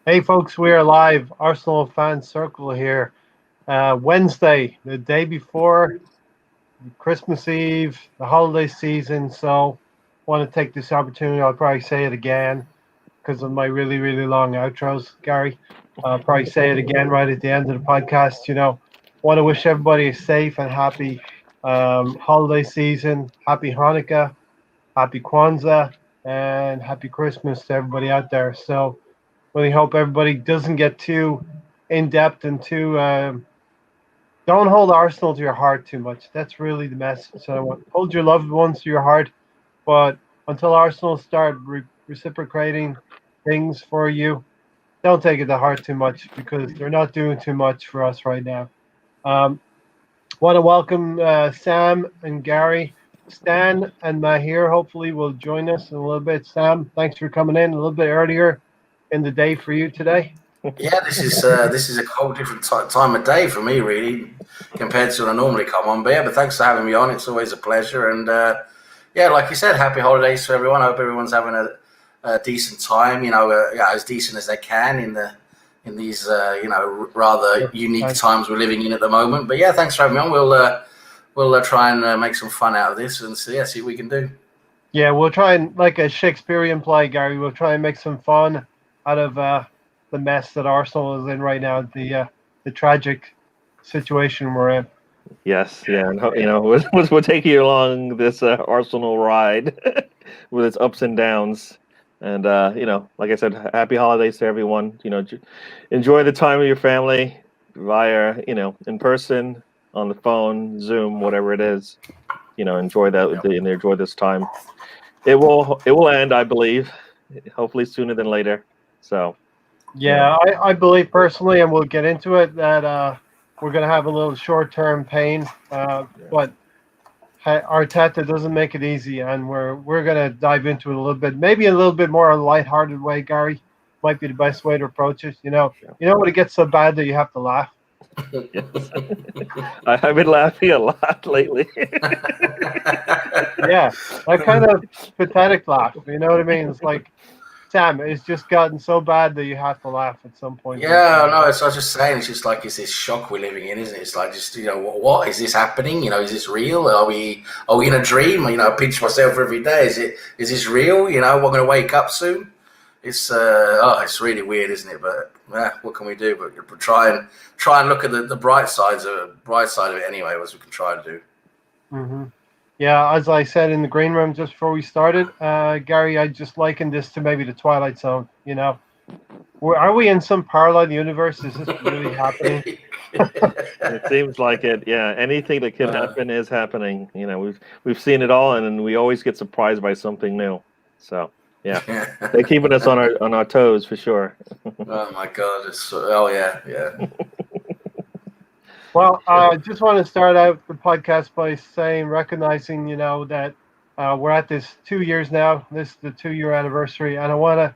Hey folks, we are live. Arsenal Fan Circle here. Wednesday, the day before Christmas Eve, the holiday season. So, want to take this opportunity. I'll probably say it again because of my really, really long outros, Gary. I'll probably say it again right at the end of the podcast. Want to wish everybody a safe and happy holiday season. Happy Hanukkah, happy Kwanzaa, and happy Christmas to everybody out there. So, really hope everybody doesn't get too in depth and too. Don't hold Arsenal to your heart too much. That's really the message. So I want hold your loved ones to your heart, but until Arsenal start reciprocating things for you, don't take it to heart too much because they're not doing too much for us right now. Um, want to welcome Sam and Gary. Stan and Mahir hopefully will join us in a little bit. Sam, thanks for coming in a little bit earlier in the day for you today. Yeah, this is a whole different time of day for me, really, compared to when I normally come on. But thanks for having me on. It's always a pleasure. And yeah, like you said, happy holidays to everyone. I hope everyone's having a decent time. As decent as they can in these rather unique times we're living in at the moment. But yeah, thanks for having me on. We'll try and make some fun out of this and see what we can do. Yeah, we'll try and, like a Shakespearean play, Gary, we'll try and make some fun out of the mess that Arsenal is in right now, the tragic situation we're in. Yes, yeah, and we'll take you along this Arsenal ride with its ups and downs. And like I said, happy holidays to everyone. Enjoy the time with your family via in person, on the phone, Zoom, whatever it is. Enjoy that and enjoy this time. It will end, I believe, hopefully sooner than later. So. Yeah, I believe personally, and we'll get into it, that we're going to have a little short-term pain, but Arteta doesn't make it easy, and we're going to dive into it a little bit, maybe a little bit more a lighthearted way. Gary, might be the best way to approach it. You know when it gets so bad that you have to laugh. Yes. I've been laughing a lot lately. Yeah, that kind of pathetic laugh. You know what I mean? It's like, Sam, it's just gotten so bad that you have to laugh at some point. Yeah, no, it's I was just saying, it's just like it's this shock we're living in, isn't it? It's like just what is this happening? Is this real? Are we in a dream? I pinch myself every day. Is this real? We're going to wake up soon. It's it's really weird, isn't it? But what can we do? But try and look at the bright side of it anyway, as we can try to do. Mm-hmm. Yeah, as I said in the green room just before we started, Gary, I just likened this to maybe the Twilight Zone. Are we in some parallel universe? Is this really happening? It seems like it. Yeah, anything that can happen is happening. We've seen it all, and we always get surprised by something new. So yeah, they're keeping us on our toes for sure. Oh my God! Yeah. Well, I just want to start out the podcast by recognizing, that we're at this 2 years now. This is the 2-year anniversary, and I want to,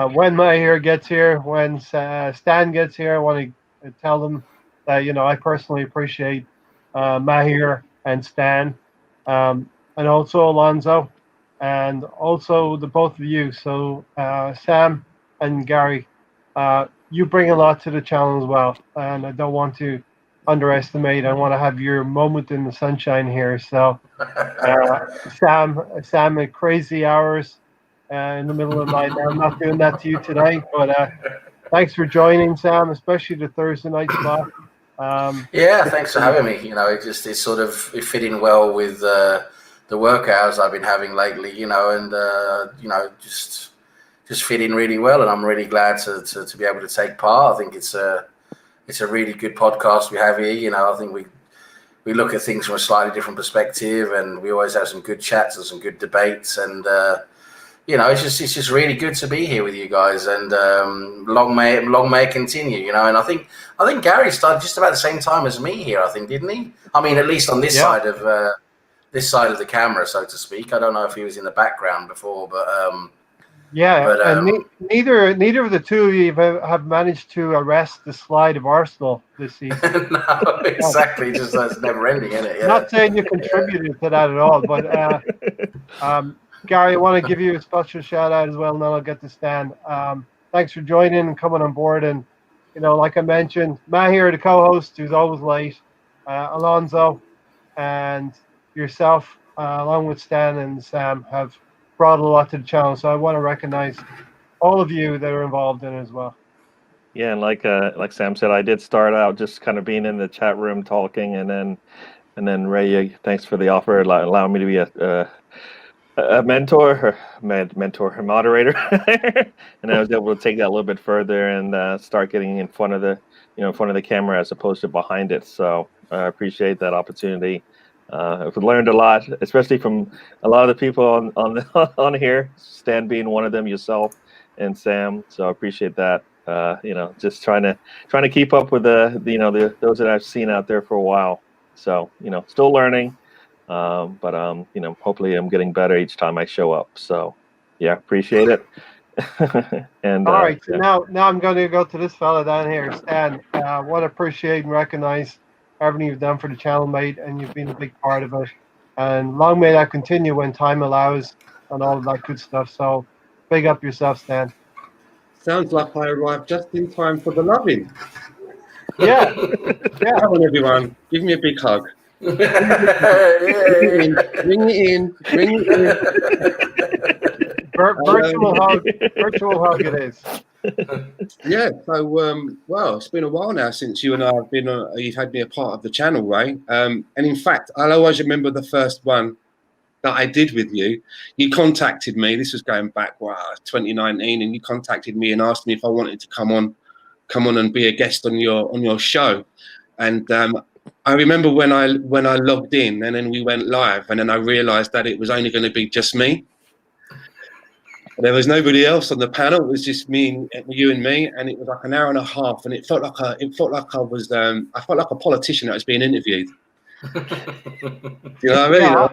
when Mahir gets here, when Stan gets here, I want to tell them that I personally appreciate Mahir and Stan, and also Alonso, and also the both of you. So Sam and Gary, you bring a lot to the channel as well, and I don't want to underestimate. I want to have your moment in the sunshine here. So, Sam, at crazy hours in the middle of the night. I'm not doing that to you today, but thanks for joining, Sam, especially the Thursday night slot. Thanks for having me. It fit in well with the work hours I've been having lately. And just fit in really well, and I'm really glad to be able to take part. I think it's a really good podcast we have here. I think we look at things from a slightly different perspective, and we always have some good chats and some good debates. And it's just really good to be here with you guys. And long may it continue. And I think Gary started just about the same time as me here. I think, didn't he? I mean, at least on this side of the camera, so to speak. I don't know if he was in the background before, but. And neither of the two of you have managed to arrest the slide of Arsenal this season. No, exactly. Just it's never ending, isn't it? Yeah. Not saying you contributed to that at all, but Gary, I want to give you a special shout out as well, and then I'll get to Stan. thanks for joining and coming on board. And, like I mentioned, Matt here, the co-host, who's always late, Alonso, and yourself, along with Stan and Sam, have brought a lot to the channel. So I want to recognize all of you that are involved in it as well. Yeah, and like Sam said, I did start out just kind of being in the chat room talking, and then Ray, thanks for the offer, allowing me to be a mentor, a moderator, and I was able to take that a little bit further and start getting in front of the camera as opposed to behind it. So I appreciate that opportunity. I've learned a lot, especially from a lot of the people on here. Stan being one of them, yourself and Sam. So I appreciate that. Just trying to keep up with those that I've seen out there for a while. So still learning. But hopefully I'm getting better each time I show up. So yeah, appreciate it. And all right, so now I'm going to go to this fella down here, Stan. I want to appreciate and recognize everything you've done for the channel, mate, and you've been a big part of it. And long may that continue when time allows and all of that good stuff. So big up yourself, Stan. Sounds like I arrived just in time for the loving. Yeah. Come on, everyone. Give me a big hug. Bring it in. Virtual hug it is. Yeah, so well, it's been a while now since you and I have been you've had me a part of the channel, Ray. And in fact, I'll always remember the first one that I did with you. You contacted me. This was going back 2019, and you contacted me and asked me if I wanted to come on and be a guest on your show. And I remember when I logged in, and then we went live, and then I realized that it was only going to be just me. There was nobody else on the panel. It was just you and me, and it was like an hour and a half, and it felt like I felt like a politician that was being interviewed. Do you know what I mean? Yeah,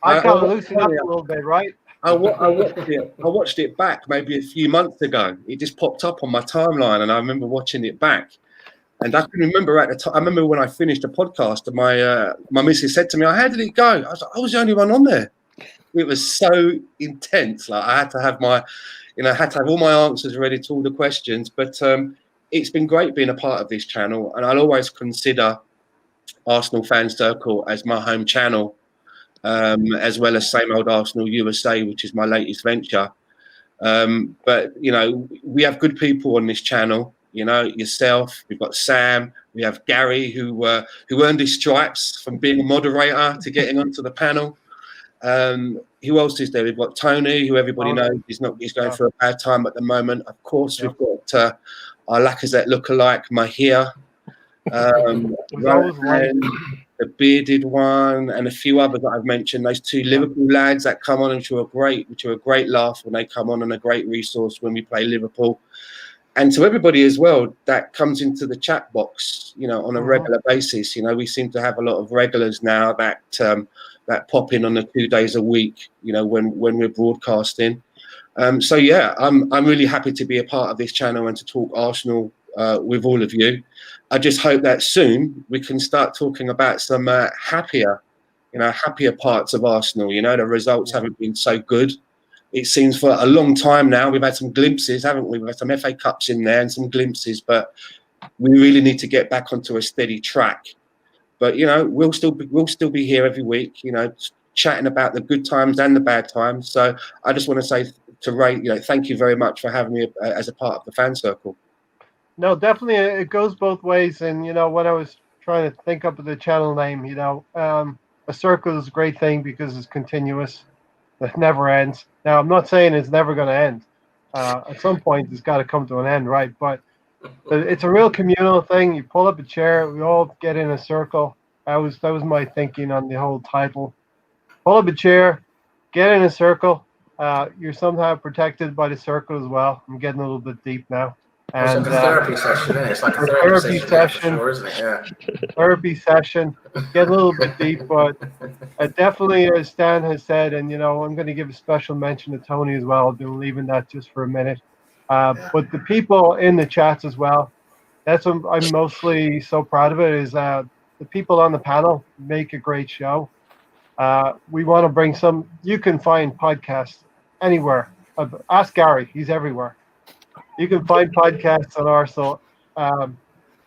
I kind of loosened up a little bit, right? I watched it back maybe a few months ago. It just popped up on my timeline, and I remember watching it back. And I can remember at the time. I remember when I finished the podcast, and my missus said to me, "How did it go?" I was like, "I was the only one on there." It was so intense. Like I had to have all my answers ready to all the questions. But it's been great being a part of this channel, and I'll always consider Arsenal Fan Circle as my home channel, as well as Same Old Arsenal USA, which is my latest venture. But we have good people on this channel. Yourself, we've got Sam, we have Gary, who earned his stripes from being a moderator to getting onto the panel. Who else is there? We've got Tony, who everybody knows he's going through a bad time at the moment. Of course, we've got our Lacazette lookalike, Mahia, the bearded one, and a few others that I've mentioned. Those two Liverpool lads that come on, which are a great laugh when they come on, and a great resource when we play Liverpool. And to everybody as well that comes into the chat box, on a regular basis. We seem to have a lot of regulars now that pop in on the 2 days a week, when we're broadcasting. So yeah, I'm really happy to be a part of this channel and to talk Arsenal with all of you. I just hope that soon we can start talking about some happier parts of Arsenal. The results haven't been so good. It seems for a long time now. We've had some glimpses, haven't we? We've had some FA Cups in there and some glimpses, but we really need to get back onto a steady track. But we'll still be here every week, chatting about the good times and the bad times. So I just want to say to Ray, thank you very much for having me as a part of the fan circle. No, definitely, it goes both ways. And when I was trying to think up of the channel name, a circle is a great thing because it's continuous. It never ends. Now, I'm not saying it's never going to end. At some point, it's got to come to an end, right? But it's a real communal thing. You pull up a chair, we all get in a circle. That was my thinking on the whole title. Pull up a chair, get in a circle. You're somehow protected by the circle as well. I'm getting a little bit deep now. And, it's like a therapy session, isn't it? It's like a therapy session, for sure, isn't it? Yeah. Therapy session. Get a little bit deep, but definitely, as Stan has said, and I'm going to give a special mention to Tony as well. I've been leaving that just for a minute. But the people in the chats as well. That's what I'm mostly so proud of it. Is the people on the panel make a great show. We want to bring some. You can find podcasts anywhere. Ask Gary; he's everywhere. You can find podcasts on Arsenal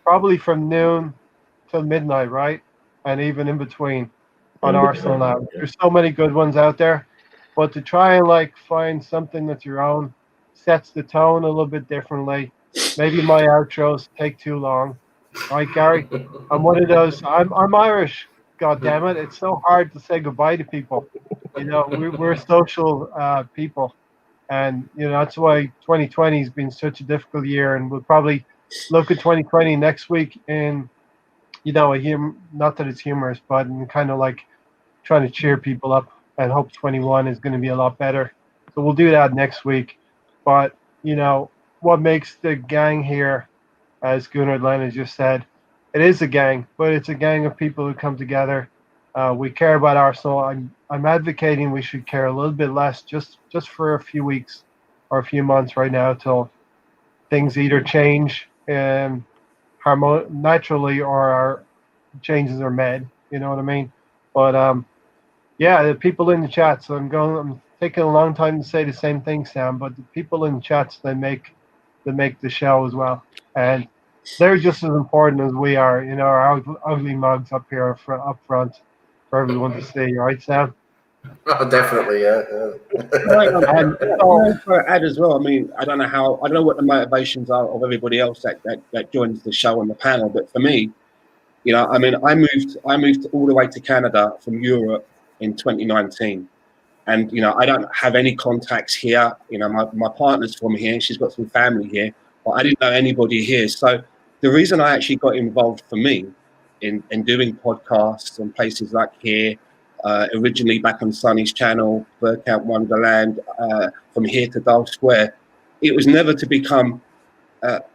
probably from noon till midnight, right? And even in between on In Arsenal between, now. yeah. There's so many good ones out there, but to try and like find something that's your own sets the tone a little bit differently. Maybe my outros take too long, right, Gary? I'm one of those. I'm Irish. God damn it! It's so hard to say goodbye to people. You know, we're social people, and you know that's why 2020 has been such a difficult year, and we'll probably look at 2020 next week in not that it's humorous, but in kind of like trying to cheer people up and hope 21 is going to be a lot better. So we'll do that next week. But you know what makes the gang here, as Gunnar Lennon just said, it is a gang, but it's a gang of people who come together. We care about Arsenal. I'm advocating we should care a little bit less, just for a few weeks or a few months right now, till things either change naturally or our changes are made. You know what I mean? But yeah, the people in the chats. I'm taking a long time to say the same thing, Sam. But the people in the chats, they make the show as well, and they're just as important as we are. You know, our ugly mugs up here up front for everyone to see, right, Sam? Oh, definitely, yeah. And For add as well. I mean, I don't know what the motivations are of everybody else that joins the show on the panel, but for me, you know, I mean, I moved all the way to Canada from Europe in 2019, and you know, I don't have any contacts here. You know, my partner's from here; she's got some family here, but I didn't know anybody here. So the reason I actually got involved for me in doing podcasts and places like here, originally back on Sonny's channel, Burkamp Wonderland, from here to Dull Square, it was never to become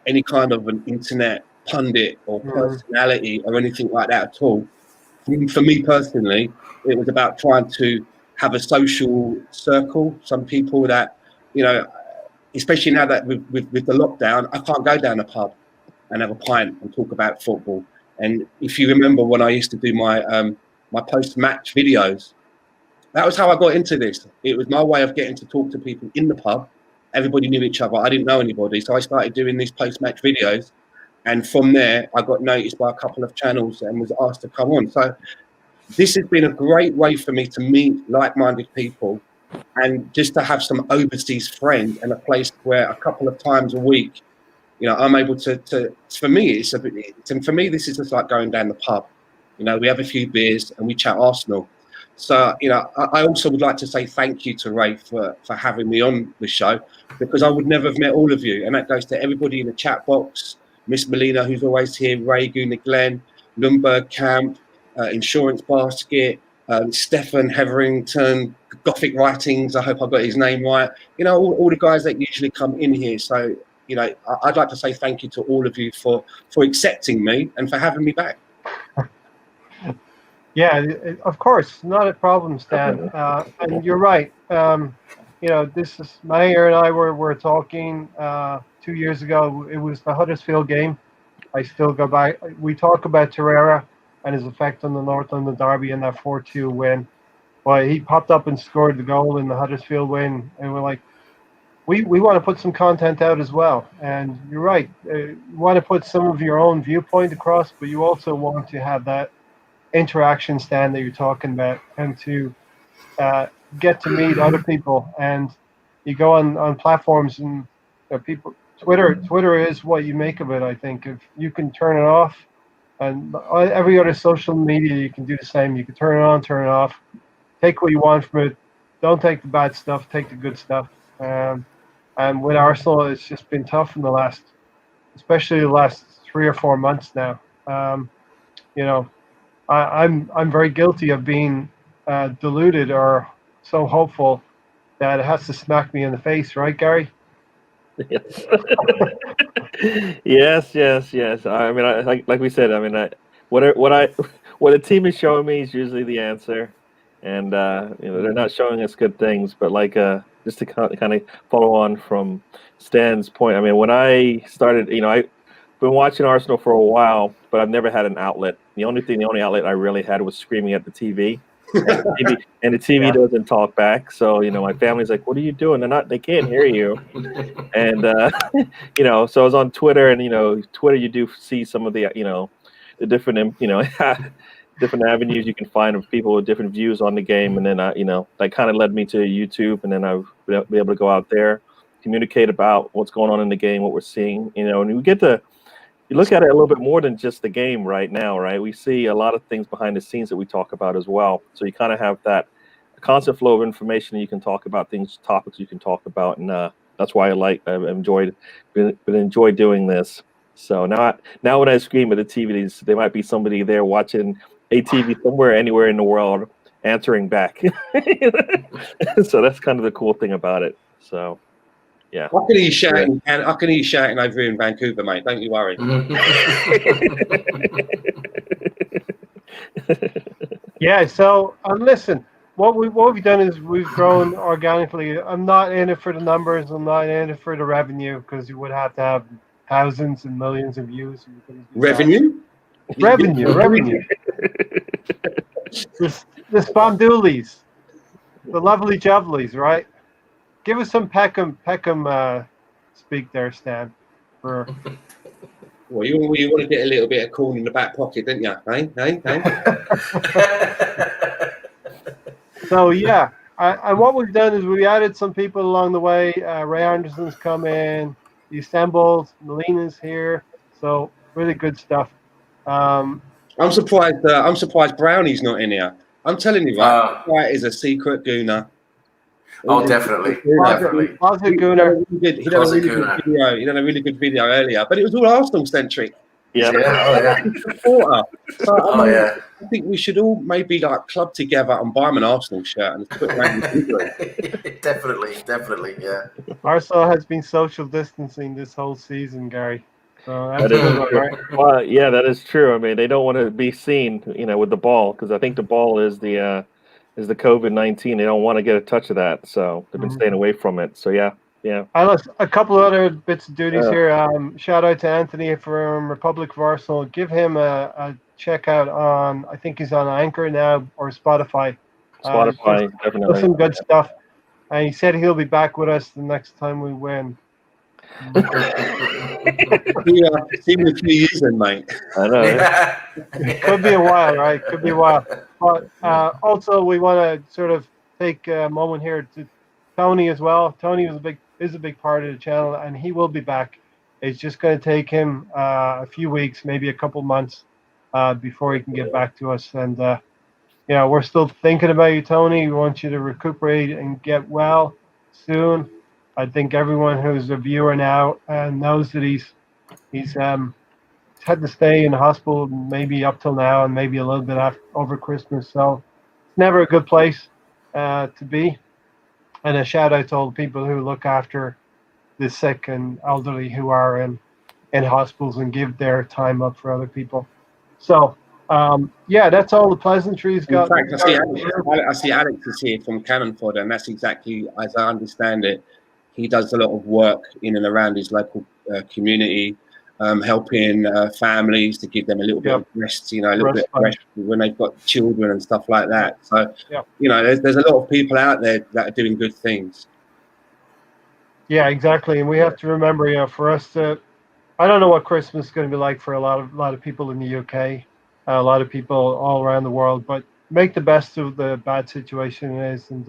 any kind of an internet pundit or personality or anything like that at all. For me personally, it was about trying to have a social circle. Some people that, you know, especially now that with the lockdown, I can't go down a pub and have a pint and talk about football. And if you remember when I used to do my post-match videos, that was how I got into this. It was my way of getting to talk to people in the pub. Everybody knew each other. I didn't know anybody, so I started doing these post-match videos. And from there, I got noticed by a couple of channels and was asked to come on. So this has been a great way for me to meet like-minded people and just to have some overseas friends and a place where a couple of times a week, you know, I'm able to for me, for me, this is just like going down the pub. You know, we have a few beers and we chat Arsenal. So, you know, I also would like to say thank you to Ray for having me on the show, because I would never have met all of you. And that goes to everybody in the chat box, Miss Melina, who's always here, Ray, Guna Glenn, Lundberg Camp, Insurance Basket, Stefan Hetherington, Gothic Writings, I hope I got his name right. You know, all the guys that usually come in here. So, you know, I'd like to say thank you to all of you for accepting me and for having me back. yeah, of course, not a problem, Stan. And you're right. You know, this is Mayor and I were talking 2 years ago. It was the Huddersfield game. I still go back. We talk about Torreira and his effect on the North London derby and that 4-2 win. Well, he popped up and scored the goal in the Huddersfield win, and we're like, we want to put some content out as well. And you're right. You want to put some of your own viewpoint across, but you also want to have that interaction, Stan, that you're talking about, and to get to meet other people. And you go on platforms and people. Twitter is what you make of it. I think if you can turn it off, and every other social media you can do the same. You can turn it on, turn it off, take what you want from it. Don't take the bad stuff. Take the good stuff. And with Arsenal, it's just been tough in especially the last 3 or 4 months now. You know, I'm very guilty of being deluded or so hopeful that it has to smack me in the face, right, Gary? Yes. yes. I mean, like we said. I mean, what a team is showing me is usually the answer, and you know, they're not showing us good things. But like, just to kind of follow on from Stan's point. I mean, when I started, you know, I've been watching Arsenal for a while, but I've never had an outlet. The only outlet I really had was screaming at the TV. and the TV doesn't talk back. So my family's like, "What are you doing?" They can't hear you. And so I was on Twitter, and Twitter, you do see some of the the different different avenues you can find of people with different views on the game, and then that kind of led me to YouTube, and then I'll be able to go out there, communicate about what's going on in the game, what we're seeing, and we get to. You look at it a little bit more than just the game right now, right? We see a lot of things behind the scenes that we talk about as well. So you kind of have that constant flow of information, and you can talk about topics you can talk about, and that's why I've enjoyed doing this. So now when I scream at the TV, there might be somebody there watching a TV somewhere, anywhere in the world, answering back. So that's kind of the cool thing about it. So. Yeah. I can hear you shouting, and I can hear you shouting over here in Vancouver, mate. Don't you worry. Yeah. So listen, what we've done is we've grown organically. I'm not in it for the numbers. I'm not in it for the revenue, because you would have to have thousands and millions of views. Revenue. The Spamdoolies, the lovely jovelies, right? Give us some Peckham speak there, Stan. Well, you want to get a little bit of corn in the back pocket, don't you? Hey. So yeah, and what we've done is we added some people along the way. Ray Anderson's come in, he assembled, Melina's here, so really good stuff. I'm surprised Brownie's not in here. I'm telling you, right, that is a secret gooner. Oh, definitely. Closet gooner. He done a really good video earlier, but it was all Arsenal centric. Yeah. I think we should all maybe club together and buy him an Arsenal shirt and put it Definitely, yeah. Arsenal has been social distancing this whole season, Gary. So that's right. Well, yeah, that is true. I mean, they don't want to be seen, with the ball, because I think the ball is the COVID-19. They don't want to get a touch of that, so they've been staying away from it. So yeah. A couple of other bits of duties here. Shout out to Anthony from Republic of Arsenal. Give him a check out on, I think he's on Anchor now, or Spotify. Definitely. Some good stuff. And he said he'll be back with us the next time we win. See me a few years then, mate. I know. Yeah. It could be a while, right? Could be a while. But also, we want to sort of take a moment here to Tony as well. Tony is a big part of the channel, and he will be back. It's just going to take him a few weeks, maybe a couple months, before he can get back to us. And we're still thinking about you, Tony. We want you to recuperate and get well soon. I think everyone who's a viewer now knows that he's had to stay in the hospital maybe up till now, and maybe a little bit over Christmas. So it's never a good place to be. And a shout out to all the people who look after the sick and elderly who are in hospitals and give their time up for other people. So that's all the pleasantries. In fact, I see Alex is here from Cannon Fodder, and that's exactly as I understand it. He does a lot of work in and around his local community, helping families to give them a little bit of rest, a little bit of rest when they've got children and stuff like that. So, there's a lot of people out there that are doing good things. Yeah, exactly. And we have to remember, for us to, I don't know what Christmas is going to be like for a lot of people in the UK, a lot of people all around the world, but make the best of the bad situation it is, and,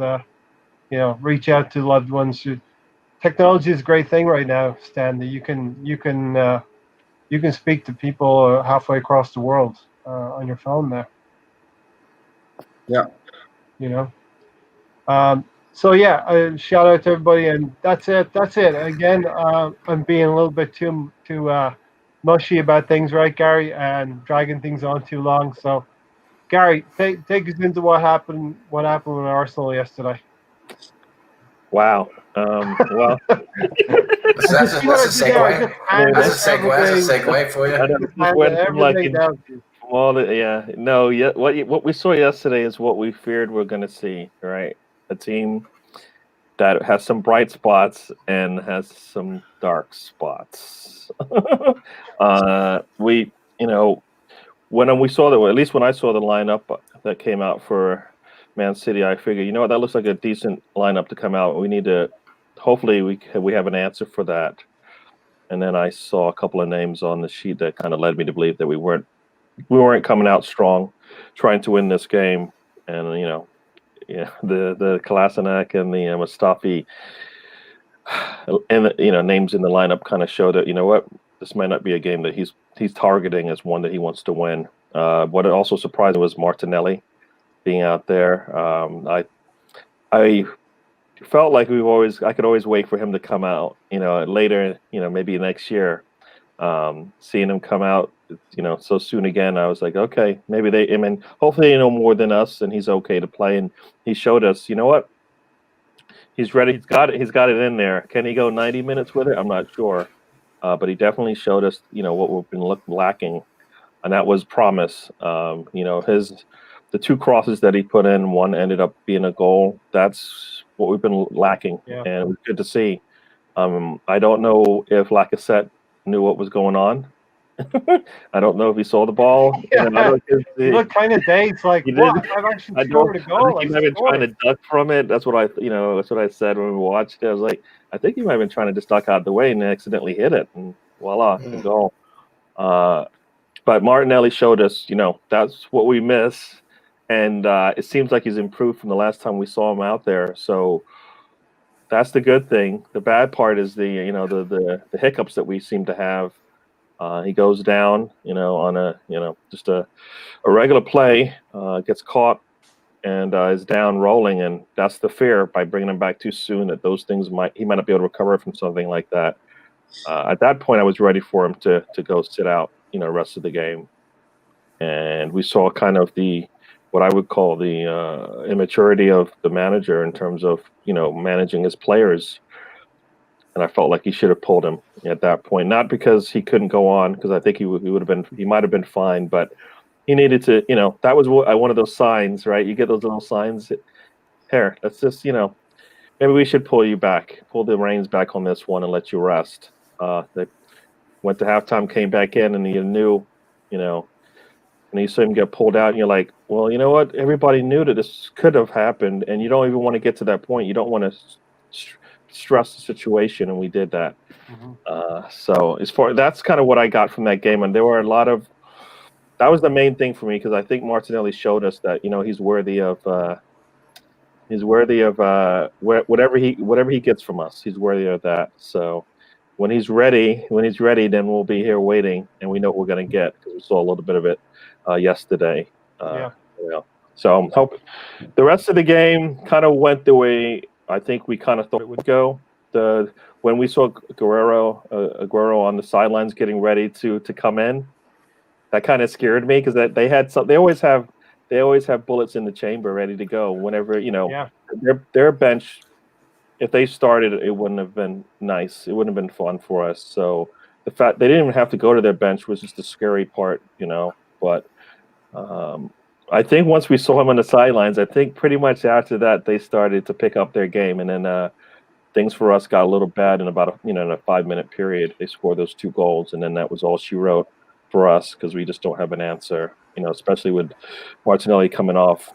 reach out to loved ones. Technology is a great thing right now, Stan. That you can speak to people halfway across the world on your phone now. Yeah. Shout out to everybody, and that's it. Again, I'm being a little bit too mushy about things, right, Gary, and dragging things on too long. So, Gary, take us into what happened with Arsenal yesterday. Wow. Well, that's a segue. That's a segue for you. What we saw yesterday is what we feared we're going to see, right? A team that has some bright spots and has some dark spots. When we saw at least when I saw the lineup that came out for Man City, I figured, you know what, that looks like a decent lineup to come out. We need to, hopefully, we have an answer for that. And then I saw a couple of names on the sheet that kind of led me to believe that we weren't coming out strong, trying to win this game. And the Kolasinac and the Mustafi, and names in the lineup kind of show that, you know what, this might not be a game that he's targeting as one that he wants to win. What also surprised me was Martinelli being out there. I felt like I could always wait for him to come out, later, maybe next year. Seeing him come out, so soon again, I was like, okay, maybe hopefully they know more than us, and he's okay to play. And he showed us, you know what, he's ready. He's got it in there. Can he go 90 minutes with it? I'm not sure, but he definitely showed us, what we've been lacking, and that was promise. The two crosses that he put in, one ended up being a goal. That's what we've been lacking, and it was good to see. I don't know if Lacazette knew what was going on. I don't know if he saw the ball. He looked kind of dazed, like, what? I've actually scored a goal. He might have been trying to duck from it. That's what I said when we watched it. I was like, I think he might have been trying to just duck out the way and accidentally hit it, and voila, goal. But Martinelli showed us, that's what we miss. And it seems like he's improved from the last time we saw him out there. So that's the good thing. The bad part is the hiccups that we seem to have. He goes down, on just a regular play, gets caught, and is down rolling. And that's the fear by bringing him back too soon, that those things he might not be able to recover from something like that. At that point, I was ready for him to go sit out, rest of the game. And we saw kind of what I would call the immaturity of the manager in terms of, managing his players. And I felt like he should have pulled him at that point, not because he couldn't go on, because I think he might have been fine, but he needed to, that was one of those signs, right? You get those little signs. Here, let's just, maybe we should pull the reins back on this one and let you rest. They went to halftime, came back in, and you knew, and you saw him get pulled out, and you're like, well, you know what? Everybody knew that this could have happened, and you don't even want to get to that point. You don't want to stress the situation, and we did that. Mm-hmm. So that's kind of what I got from that game, and there were that was the main thing for me, because I think Martinelli showed us that, he's worthy of whatever he gets from us. He's worthy of that. So when he's ready, then we'll be here waiting, and we know what we're going to get, because we saw a little bit of it yesterday. So hope the rest of the game kind of went the way I think we kind of thought it would go. When we saw Aguero on the sidelines getting ready to come in, that kind of scared me, because they had they always have bullets in the chamber ready to go whenever their bench. If they started, it wouldn't have been nice. It wouldn't have been fun for us. So the fact they didn't even have to go to their bench was just the scary part, But I think once we saw him on the sidelines, I think pretty much after that they started to pick up their game, and then things for us got a little bad in about in a 5-minute period. They scored those 2 goals, and then that was all she wrote for us, because we just don't have an answer. Especially with Martinelli coming off.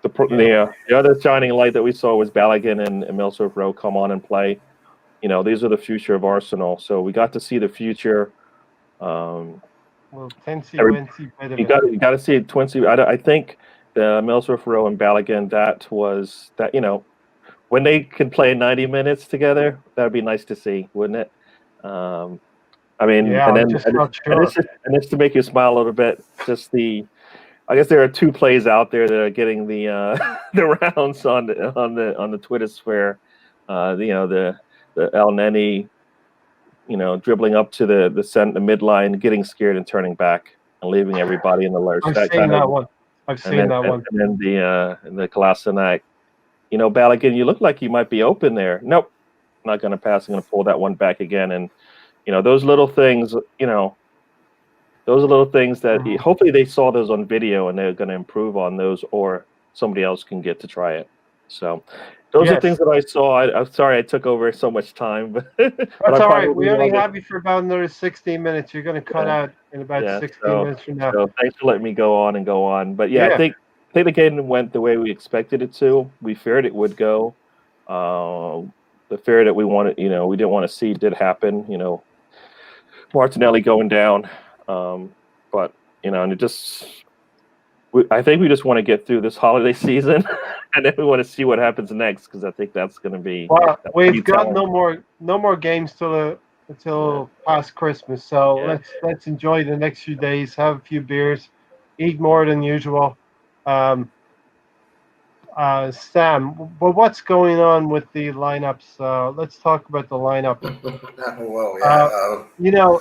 The other shining light that we saw was Balogun and Emile Rowe come on and play. These are the future of Arsenal. So we got to see the future. Well, you got to see Twinsy. I think the Emile Rowe and Balogun, that when they can play 90 minutes together, that would be nice to see, wouldn't it? And it's to make you smile a little bit. I guess there are 2 plays out there that are getting the rounds on the Twitter sphere. The El Neni, dribbling up to the midline, getting scared and turning back and leaving everybody in the lurch. I've seen that one. And then the Kolasinac, Balogun, you look like you might be open there. Nope, I'm not going to pass. I'm going to pull that one back again. And those little things, those are little things that hopefully they saw those on video, and they're going to improve on those, or somebody else can get to try it. So those are things that I saw. I'm sorry I took over so much time. But that's all right. We only have you for about another 16 minutes. You're going to cut out in about 16 minutes from now. So thanks for letting me go on. But I think think the game went the way we expected it to. We feared it would go. The fear that we wanted, we didn't want to see did happen. Martinelli going down, but and it just. I think we just want to get through this holiday season, and then we want to see what happens next because I think that's going to be. Well, we've got no more games until past Christmas, so let's enjoy the next few days. Have a few beers, eat more than usual. Sam, but what's going on with the lineups? Let's talk about the lineup. Well, yeah.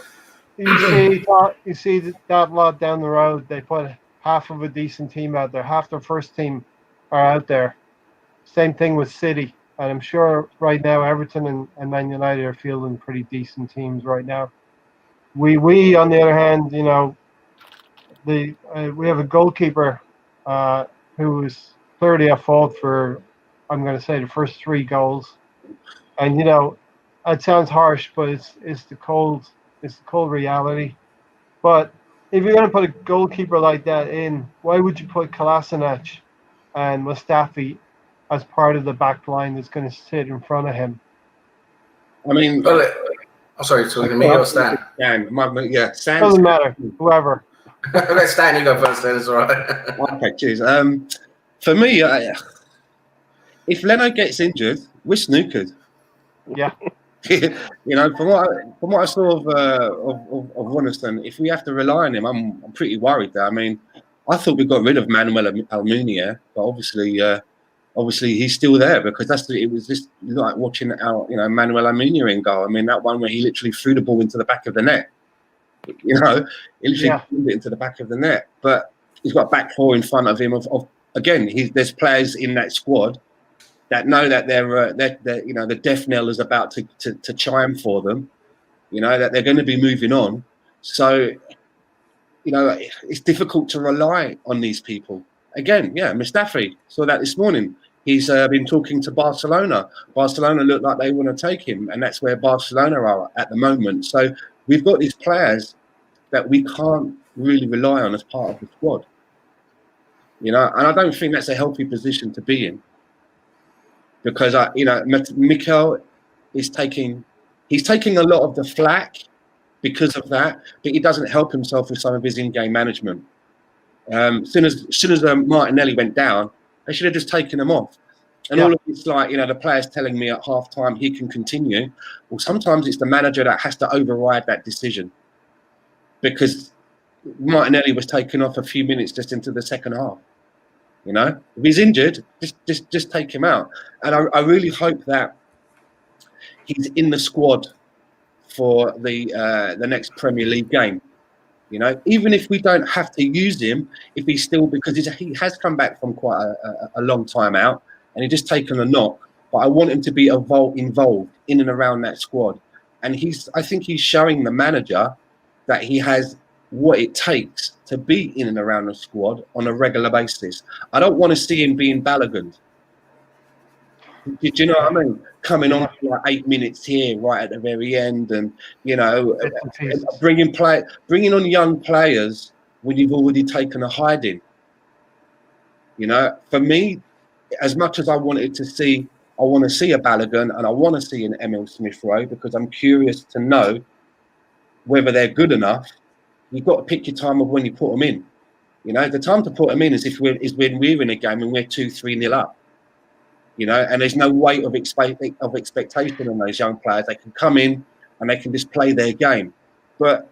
You see that lot down the road. They put half of a decent team out there. Half their first team are out there. Same thing with City. And I'm sure right now Everton and Man United are fielding pretty decent teams right now. We on the other hand, we have a goalkeeper who is clearly at fault for, I'm going to say, the first 3 goals. And it sounds harsh, but it's the cold reality. But if you're going to put a goalkeeper like that in, why would you put Kolasinac and Mustafi as part of the back line that's going to sit in front of him? I mean, I'm sorry, talking to me or Stan? Stan. Doesn't matter, whoever. Let Stan, you go first then, it's all right. Okay, cheers. For me, if Leno gets injured, we're snookered. Yeah. From what I saw of Wollaston, if we have to rely on him, I'm pretty worried there. I mean, I thought we got rid of Manuel Almunia, but obviously he's still there because it was just like watching Manuel Almunia in goal. I mean, that one where he literally threw the ball into the back of the net. He literally threw it into the back of the net. But he's got a back four in front of him. There's players in that squad that know that the death knell is about to chime for them, that they're going to be moving on. So, it's difficult to rely on these people. Again, Mustafi, saw that this morning. He's been talking to Barcelona. Barcelona look like they want to take him, and that's where Barcelona are at the moment. So we've got these players that we can't really rely on as part of the squad. And I don't think that's a healthy position to be in. Because Mikel is taking a lot of the flack because of that, but he doesn't help himself with some of his in-game management. Soon as Martinelli went down, they should have just taken him off. And all of this, the players telling me at half-time he can continue. Well, sometimes it's the manager that has to override that decision because Martinelli was taken off a few minutes just into the second half. If he's injured, just take him out. And I really hope that he's in the squad for the next Premier League game. Even if we don't have to use him, if he's still, because he has come back from quite a long time out and he's just taken a knock. But I want him to be involved in and around that squad. And I think he's showing the manager that he has what it takes to be in and around the squad on a regular basis. I don't want to see him being Balogun. Do you know what I mean? Coming on for like 8 minutes here, right at the very end, and bringing on young players when you've already taken a hiding. For me, as much as I want to see a Balogun and I want to see an Emil Smith Rowe because I'm curious to know whether they're good enough. You've got to pick your time of when you put them in. The time to put them in is when we're in a game and we're 2-3-0 up. And there's no weight of expectation on those young players. They can come in and they can just play their game. But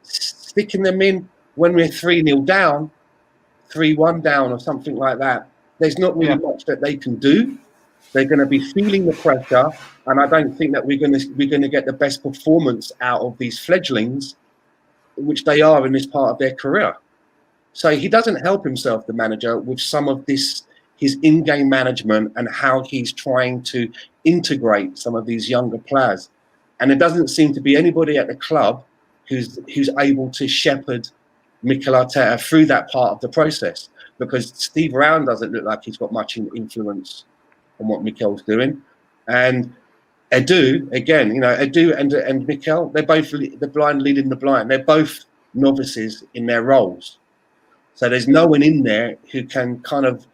sticking them in when we're 3-0 down, 3-1 down, or something like that, there's not really much that they can do. They're going to be feeling the pressure, and I don't think that we're going to get the best performance out of these fledglings, which they are in this part of their career. So he doesn't help himself, the manager, with some of his in-game management and how he's trying to integrate some of these younger players. And there doesn't seem to be anybody at the club who's able to shepherd Mikel Arteta through that part of the process, because Steve Brown doesn't look like he's got much influence on what Mikel's doing. And Edu and Mikel, they're both the blind leading the blind. They're both novices in their roles. So there's no one in there who can kind of,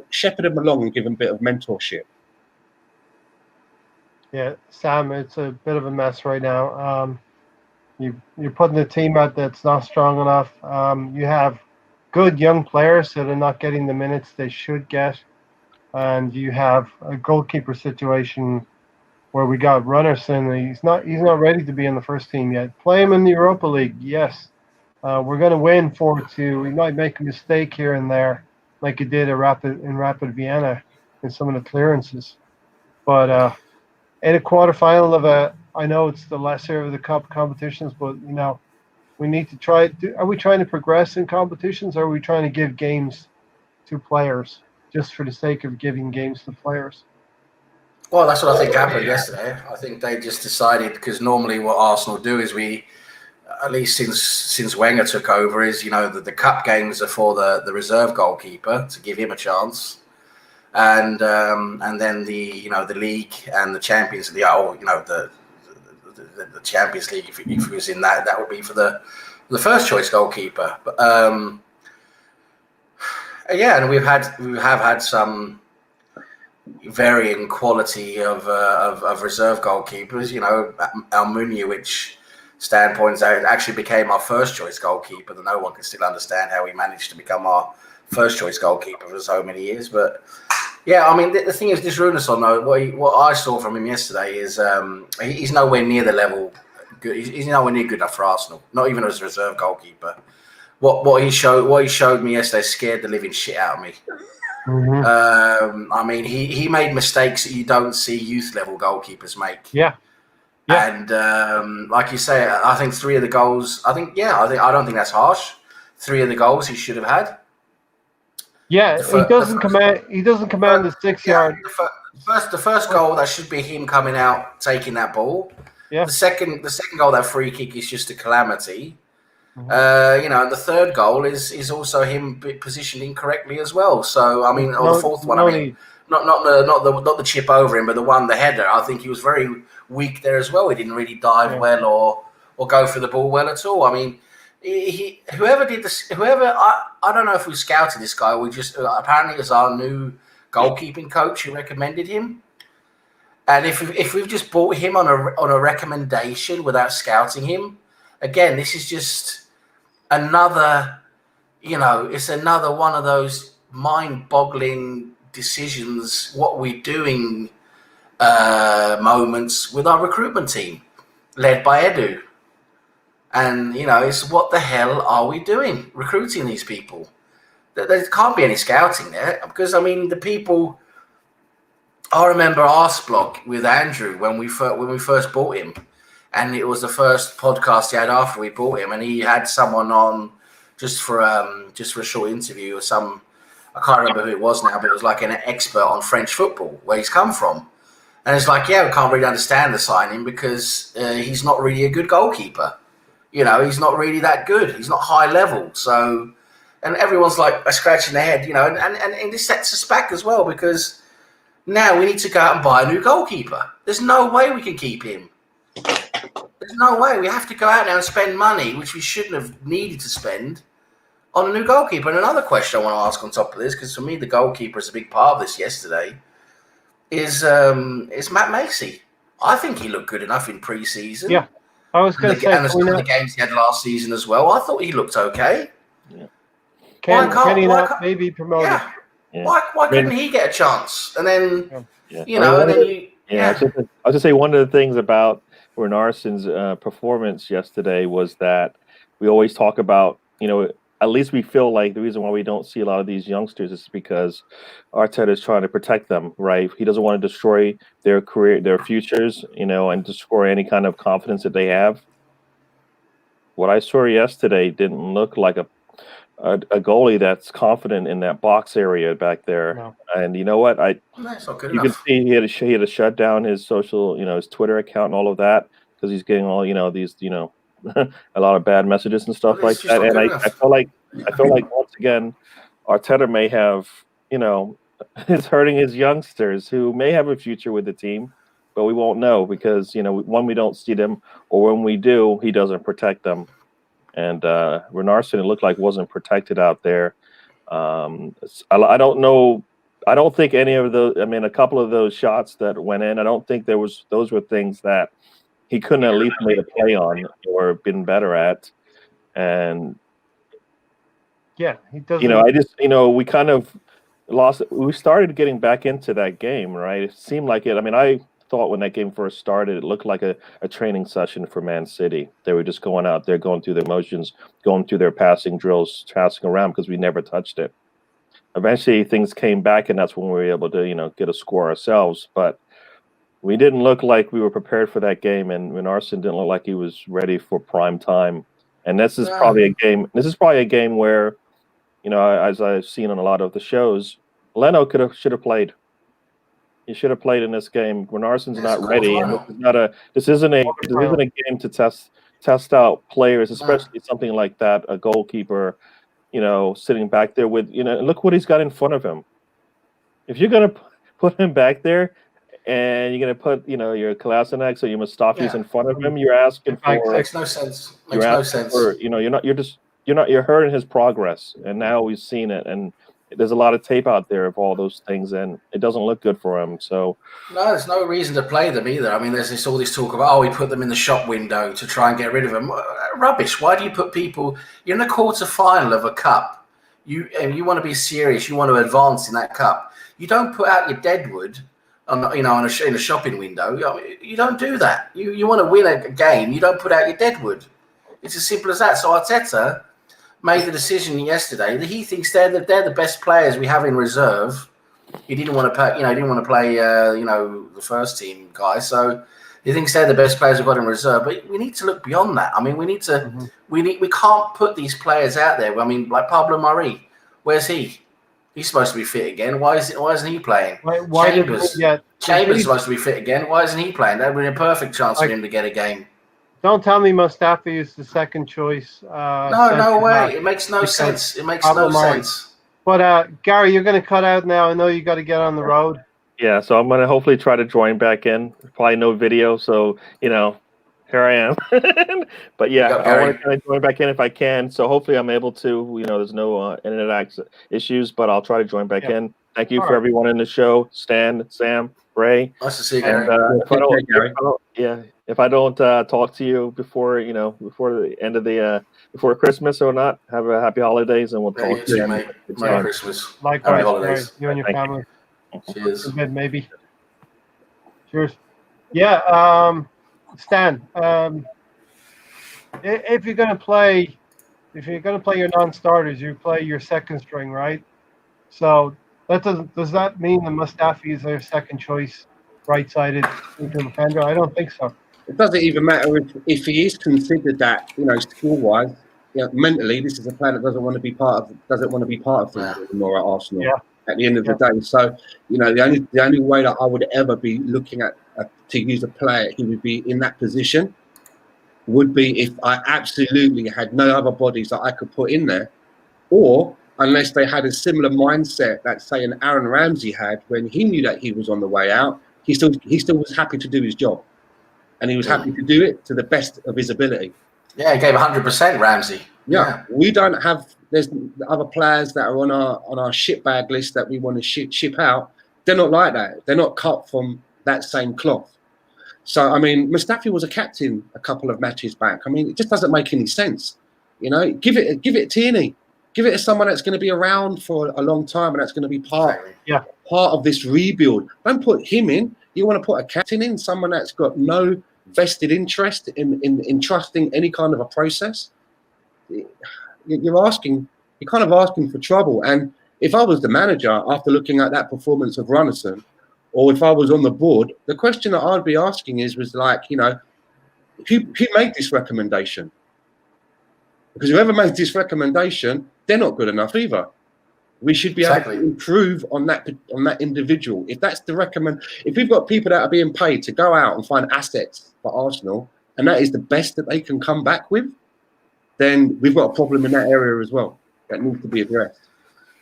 shepherd them along and give them a bit of mentorship. Yeah, Sam, it's a bit of a mess right now. You're putting the team out that's not strong enough. You have good young players that are not getting the minutes they should get, and you have a goalkeeper situation where we got Runnerson. He's not ready to be in the first team yet. Play him in the Europa League, yes. We're going to win 4-2. We might make a mistake here and there, like he did in Rapid Vienna in some of the clearances, but. In a quarterfinal of I know it's the lesser of the cup competitions, but we need to try. Are we trying to progress in competitions, or are we trying to give games to players just for the sake of giving games to players? Well, that's what I think happened yesterday. I think they just decided, because normally what Arsenal do is at least since Wenger took over, is the cup games are for the reserve goalkeeper to give him a chance. And then the league and the Champions League, the Champions League, if it was in that would be for the first choice goalkeeper. But and we have had some varying quality of reserve goalkeepers. Almunia, which Stan points out, it actually became our first choice goalkeeper. That no one can still understand how he managed to become our first choice goalkeeper for so many years. But yeah, I mean, the thing is, this Runason, though, what I saw from him yesterday is he's nowhere near the level. He's nowhere near good enough for Arsenal. Not even as a reserve goalkeeper. What he showed me yesterday scared the living shit out of me. Mm-hmm. I mean, he made mistakes that you don't see youth level goalkeepers make. Yeah. And like you say, I think 3 of the goals. I don't think that's harsh. 3 of the goals he should have had. Yeah, he doesn't command the 6 yard. The first goal, that should be him coming out taking that ball. Yeah. The second goal, that free kick, is just a calamity. Mm-hmm. And the third goal is also him positioned incorrectly as well. So I mean, the fourth one, not the chip over him, but the header. I think he was very weak there as well. He didn't really dive well or go for the ball well at all. I mean, whoever did this, I don't know if we scouted this guy. We just apparently it was our new goalkeeping coach who recommended him. And if we've just bought him on a recommendation without scouting him, again, this is just another, it's another one of those mind-boggling decisions. What we're doing moments with our recruitment team, led by Edu. And, it's what the hell are we doing recruiting these people? There can't be any scouting there because, I mean, the people... I remember Arsblock with Andrew when we first bought him. And it was the first podcast he had after we bought him. And he had someone on just for a short interview or I can't remember who it was now, but it was like an expert on French football, where he's come from. And it's like, we can't really understand the signing because he's not really a good goalkeeper. He's not really that good. He's not high level. So, and everyone's like scratching their head, and this sets us back as well because now we need to go out and buy a new goalkeeper. There's no way we can keep him. There's no way. We have to go out now and spend money, which we shouldn't have needed to spend, on a new goalkeeper. And another question I want to ask on top of this, because for me the goalkeeper is a big part of this yesterday, is Matt Macy. I think he looked good enough in pre-season. Yeah. I was going to say, and the games he had last season as well. I thought he looked okay. Yeah. Can he not maybe promoted? Yeah. Yeah. Why couldn't he get a chance? And then I was just say one of the things about Runarson's performance yesterday was that we always talk about, at least we feel like the reason why we don't see a lot of these youngsters is because Arteta is trying to protect them, right? He doesn't want to destroy their career, their futures, and destroy any kind of confidence that they have. What I saw yesterday didn't look like a goalie that's confident in that box area back there. No. And you know what? You can see he had to shut down his social, his Twitter account and all of that because he's getting all, these, a lot of bad messages and stuff like that. And I feel like once again, Arteta may have, is hurting his youngsters who may have a future with the team, but we won't know because, when we don't see them or when we do, he doesn't protect them. and Renarsson, it looked like, wasn't protected out there. I don't know. I don't think any of those. I mean, a couple of those shots that went in, I don't think those were things that he couldn't at least made a play on or been better at. And yeah, he doesn't. you know, we kind of lost. We started getting back into that game, right? It seemed like it. I mean, I thought when that game first started, it looked like a training session for Man City. They were just going out there, going through their motions, going through their passing drills, passing around because we never touched it. Eventually, things came back, and that's when we were able to, get a score ourselves. But we didn't look like we were prepared for that game, and Renarsson didn't look like he was ready for prime time. And this is probably a game. This is probably a game where, as I've seen on a lot of the shows, Leno should have played. He should have played in this game. Renarsson's not ready, and this isn't a game to test out players, especially something like that, a goalkeeper. Sitting back there with, look what he's got in front of him. If you're going to put him back there and you're going to put, your Kolasinac or your Mustafi's in front of him, you're asking for. It makes no sense. Makes no sense. You're hurting his progress. And now we've seen it. And there's a lot of tape out there of all those things, and it doesn't look good for him. So no, there's no reason to play them either. I mean, there's all this talk about, we put them in the shop window to try and get rid of them. Rubbish. Why do you put people? You're in the quarter-final of a cup. You want to be serious. You want to advance in that cup. You don't put out your deadwood in a shopping window. You don't do that. You want to win a game. You don't put out your deadwood. It's as simple as that. So Arteta made the decision yesterday that he thinks they're the best players we have in reserve. He didn't want to play, the first team guys. So he thinks they're the best players we've got in reserve. But we need to look beyond that. I mean, we can't put these players out there. I mean, like Pablo Mari, where's he? He's supposed to be fit again. Why isn't he playing? Chambers supposed to be fit again. Why isn't he playing? That would be a perfect chance for him to get a game. Don't tell me Mustafi is the second choice. No way. It makes no sense. It makes no sense. But Gary, you're going to cut out now. I know you got to get on the road. Yeah, so I'm going to hopefully try to join back in. Probably no video, so here I am. But yeah, I want to join back in if I can. So hopefully I'm able to. There's no internet issues, but I'll try to join back in. Thank you for everyone in the show. Stan, Sam, Ray. Nice to see you, Gary. If I don't talk to you before the end of before Christmas or not, have a happy holidays, and we'll talk to you. Merry Christmas. Likewise, happy holidays. You and your family. Cheers. Maybe. Cheers. Yeah. Stan, if you're going to play your non-starters, you play your second string, right? So does that mean that Mustafi is their second choice right-sided defender? I don't think so. It doesn't even matter if he is considered that, skill-wise. Mentally, this is a player that doesn't want to be part of things anymore at Arsenal. Yeah. At the end of the day, so the only way that I would ever be looking at to use a player who would be in that position would be if I absolutely had no other bodies that I could put in there, or unless they had a similar mindset that, say, an Aaron Ramsey had when he knew that he was on the way out. He still was happy to do his job, and he was happy to do it to the best of his ability. Yeah, he gave 100%, Ramsey. Yeah, we don't have. There's other players that are on our shitbag list that we want to ship out. They're not like that. They're not cut from that same cloth. So I mean, Mustafi was a captain a couple of matches back. I mean, it just doesn't make any sense. Give it to Tierney. Give it to someone that's going to be around for a long time and that's going to be part of this rebuild. Don't put him in. You want to put a captain in, someone that's got no vested interest in trusting any kind of a process. You're kind of asking for trouble. And if I was the manager after looking at that performance of Runnison, or if I was on the board, the question that I'd be asking was like, who made this recommendation? Because whoever made this recommendation, they're not good enough either. We should be able to improve on that individual. If that's the if we've got people that are being paid to go out and find assets for Arsenal, and that is the best that they can come back with, then we've got a problem in that area as well that needs to be addressed.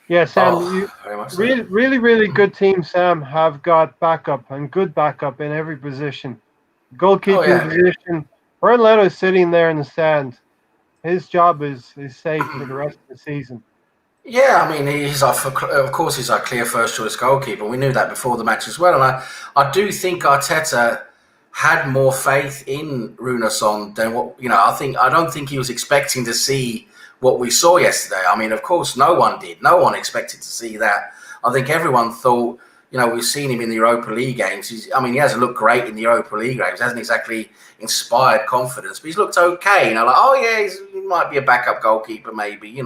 Yeah, Sam, really, really good teams, Sam, have got backup and good backup in every position. Goalkeeping position. Bernd Leno is sitting there in the stand. his job is safe for the rest of the season. Yeah, I mean, of course, he's our clear first choice goalkeeper. We knew that before the match as well. And I do think Arteta had more faith in Runarsson than what, I don't think he was expecting to see what we saw yesterday. I mean, of course, no one did. No one expected to see that. I think everyone thought, we've seen him in the Europa League games. He hasn't looked great in the Europa League games. He hasn't exactly inspired confidence, but he's looked okay. Like, oh yeah, he might be a backup goalkeeper, maybe,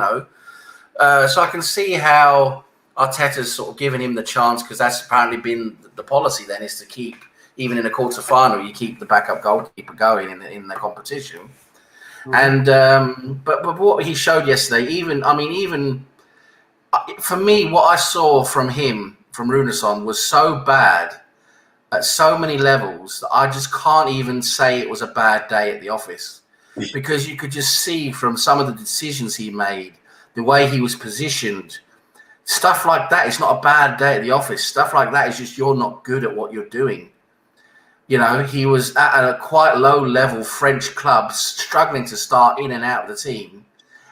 So I can see how Arteta's sort of given him the chance, because that's apparently been the policy then, is to keep, even in a quarter-final, you keep the backup goalkeeper going in the competition. Mm-hmm. And but what he showed yesterday, even for me, what I saw from him, from Runarsson, was so bad at so many levels that I just can't even say it was a bad day at the office, because you could just see from some of the decisions he made, the way he was positioned, stuff like that. It's not a bad day at the office. Stuff like that is just, you're not good at what you're doing. He was at a quite low-level French club, struggling to start in and out of the team,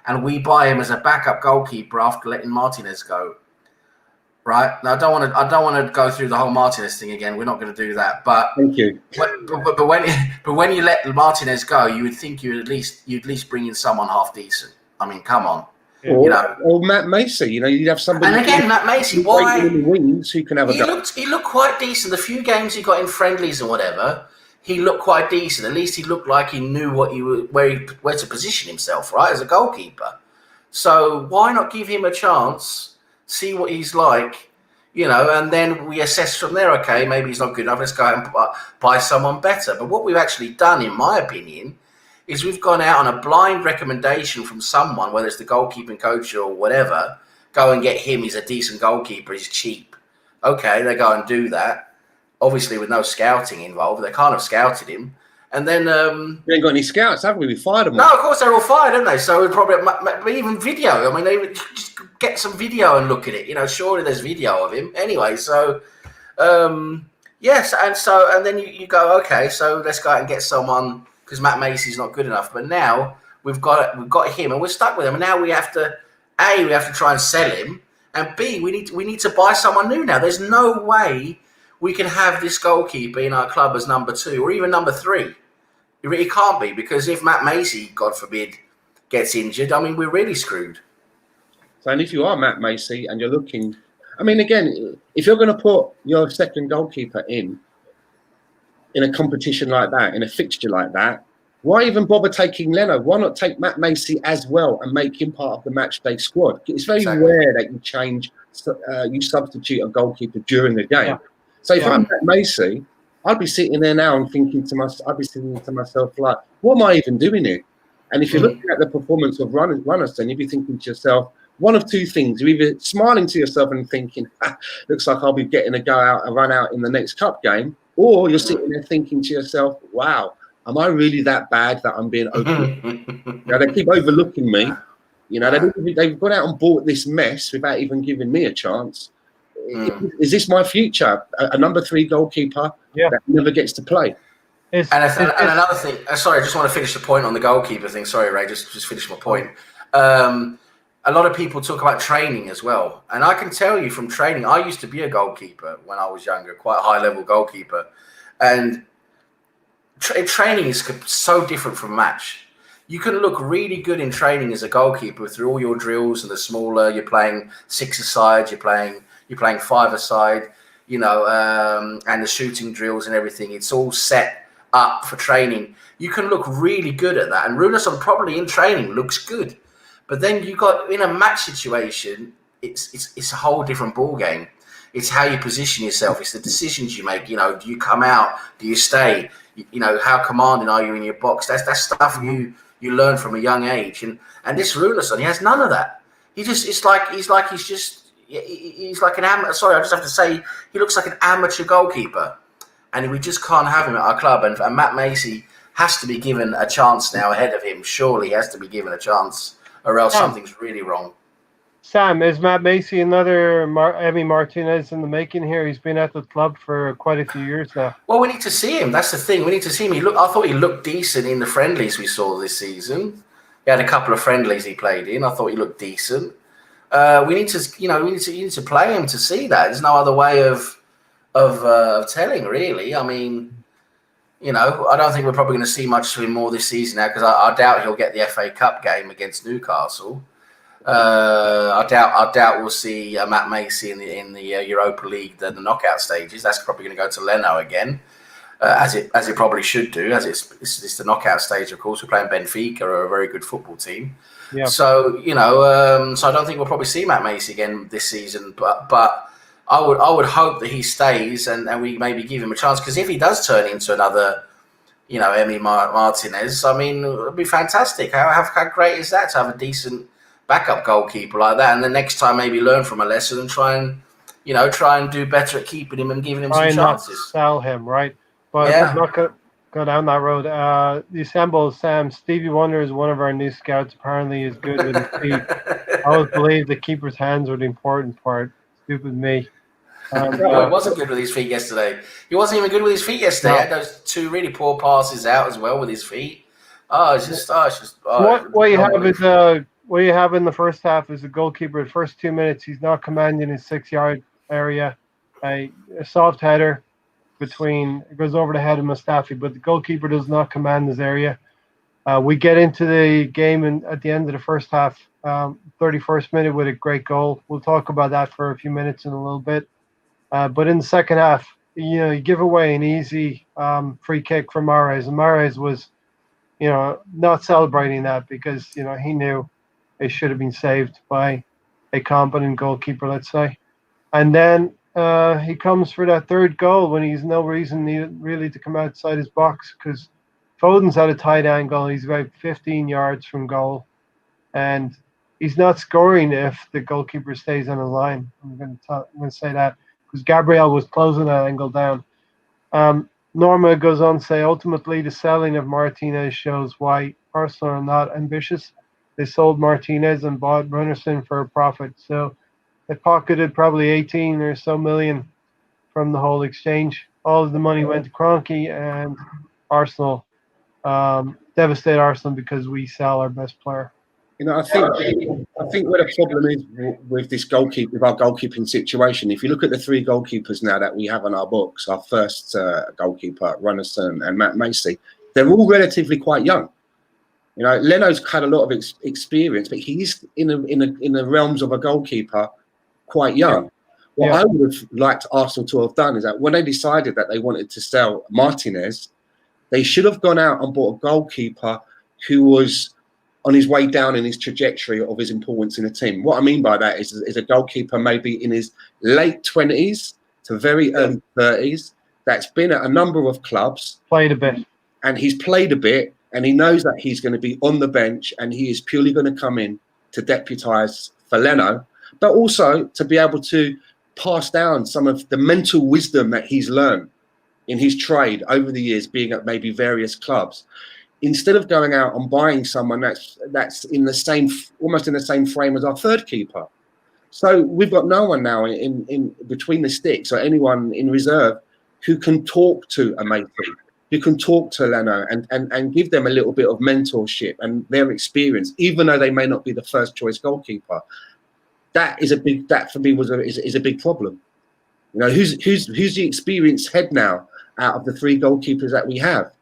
and we buy him as a backup goalkeeper after letting Martinez go. Right now, I don't want to go through the whole Martinez thing again. We're not going to do that. But thank you. But when you let Martinez go, you would think you'd at least bring in someone half decent. I mean, come on. Or Matt Macy, you'd have somebody. And again, Matt Macy, why? In the wings who can have a go. He looked quite decent. The few games he got in friendlies and whatever, he looked quite decent. At least he looked like he knew where to position himself, right, as a goalkeeper. So why not give him a chance, see what he's like, and then we assess from there. Okay, maybe he's not good enough. Let's go out and buy someone better. But what we've actually done, in my opinion, is we've gone out on a blind recommendation from someone, whether it's the goalkeeping coach or whatever, go and get him. He's a decent goalkeeper. He's cheap. Okay, they go and do that. Obviously, with no scouting involved. They can't have scouted him. And then... we ain't got any scouts, have we? We fired them all. No, of course, they're all fired, haven't they? So we'd probably... Even video. I mean, they would just get some video and look at it. Surely there's video of him. Anyway, so... yes, and then you go, okay, so let's go out and get someone... because Matt Macy's not good enough. But now we've got him, and we're stuck with him. And now we have to try and sell him, and B, we need to buy someone new now. There's no way we can have this goalkeeper in our club as number 2 or even number 3. It really can't be, because if Matt Macy, God forbid, gets injured, we're really screwed. So, and if you are Matt Macy and you're looking, again, if you're going to put your second goalkeeper in a competition like that, in a fixture like that, why even bother taking Leno? Why not take Matt Macy as well and make him part of the match day squad? It's very rare that you substitute a goalkeeper during the game. Yeah. So if I'm Matt Macy, I'd be sitting there now and thinking to myself, like, what am I even doing here? And if you're looking at the performance of Runarsson, you'd be thinking to yourself, one of two things. You're either smiling to yourself and thinking, looks like I'll be getting a run out in the next cup game, or you're sitting there thinking to yourself, wow, am I really that bad that I'm being overlooked? They keep overlooking me. They've gone out and bought this mess without even giving me a chance. Is this my future? A number 3 goalkeeper that never gets to play? And another thing, sorry, I just want to finish the point on the goalkeeper thing. Sorry, Ray, just finish my point. A lot of people talk about training as well. And I can tell you from training, I used to be a goalkeeper when I was younger, quite a high-level goalkeeper. And training is so different from match. You can look really good in training as a goalkeeper through all your drills and the smaller, you're playing 6-a-side, you're playing 5-a-side, and the shooting drills and everything. It's all set up for training. You can look really good at that. And Runarsson probably in training looks good. But then you got in a match situation, it's a whole different ball game. It's how you position yourself. It's the decisions you make. Do you come out? Do you stay? How commanding are you in your box? That's stuff you learn from a young age. And this Runarsson, he has none of that. He's like an amateur. Sorry, I just have to say he looks like an amateur goalkeeper, and we just can't have him at our club. And Matt Macy has to be given a chance now ahead of him. Surely he has to be given a chance, or else something's really wrong. Sam, is Matt Macy another Emi Martinez in the making here? He's been at the club for quite a few years now. Well, we need to see him. That's the thing. We need to see him. I thought he looked decent in the friendlies we saw this season. He had a couple of friendlies he played in. I thought he looked decent. We need to, you need to play him to see that. There's no other way of telling, really. I mean, I don't think we're probably going to see much of him more this season now, because I doubt he'll get the FA Cup game against Newcastle. I doubt we'll see Matt Macey in the Europa League, the knockout stages. That's probably going to go to Leno again, as it probably should do. As it's the knockout stage, of course. We're playing Benfica, are a very good football team. Yeah. So so I don't think we'll probably see Matt Macey again this season. But I would hope that he stays and we maybe give him a chance, because if he does turn into another, Emi Martinez, I mean, it would be fantastic. How great is that to have a decent backup goalkeeper like that, and the next time maybe learn from a lesson and try and do better at keeping him and giving him some chances. Not sell him, right? But I'm not going to go down that road. The assemble Sam, Stevie Wonder is one of our new scouts. Apparently, is good with his feet. I always believe the keeper's hands were the important part. Stupid me. No, he wasn't good with his feet yesterday. He wasn't even good with his feet yesterday. No. He had those two really poor passes out as well with his feet. What you have in the first half is the goalkeeper. The first 2 minutes, he's not commanding his 6-yard area. A soft header it goes over the head of Mustafi, but the goalkeeper does not command his area. We get into the game at the end of the first half, 31st minute, with a great goal. We'll talk about that for a few minutes in a little bit. But in the second half, you give away an easy free kick from Mahrez, and Mahrez was, not celebrating that because he knew it should have been saved by a competent goalkeeper, let's say. And then he comes for that third goal when he's no reason really to come outside his box, because Foden's at a tight angle. He's about 15 yards from goal, and he's not scoring if the goalkeeper stays on the line. I'm going to say that, because Gabriel was closing that angle down. Norma goes on to say, ultimately, the selling of Martinez shows why Arsenal are not ambitious. They sold Martinez and bought Brunnerson for a profit. So they pocketed probably 18 or so million from the whole exchange. All of the money went to Kroenke, and Arsenal, devastate Arsenal because we sell our best player. I think where the problem is with this with our goalkeeping situation, if you look at the 3 goalkeepers now that we have on our books, our first goalkeeper, Brunnerson and Matt Macey, they're all relatively quite young. Leno's had a lot of experience, but he's in the realms of a goalkeeper quite young. What I would have liked Arsenal to have done is that when they decided that they wanted to sell Martinez, they should have gone out and bought a goalkeeper who was on his way down in his trajectory of his importance in a team. What I mean by that is a goalkeeper maybe in his late 20s to very early 30s that's been at a number of clubs. Played a bit. And he's played a bit, and he knows that he's going to be on the bench, and he is purely going to come in to deputise for Leno, but also to be able to pass down some of the mental wisdom that he's learned in his trade over the years, being at maybe various clubs. Instead of going out and buying someone that's in the same, almost in the same frame as our third keeper. So we've got no one now in between the sticks or anyone in reserve who can talk to a Macey, who can talk to Leno and give them a little bit of mentorship and their experience, even though they may not be the first choice goalkeeper. That for me is a big problem. Who's the experienced head now out of the 3 goalkeepers that we have?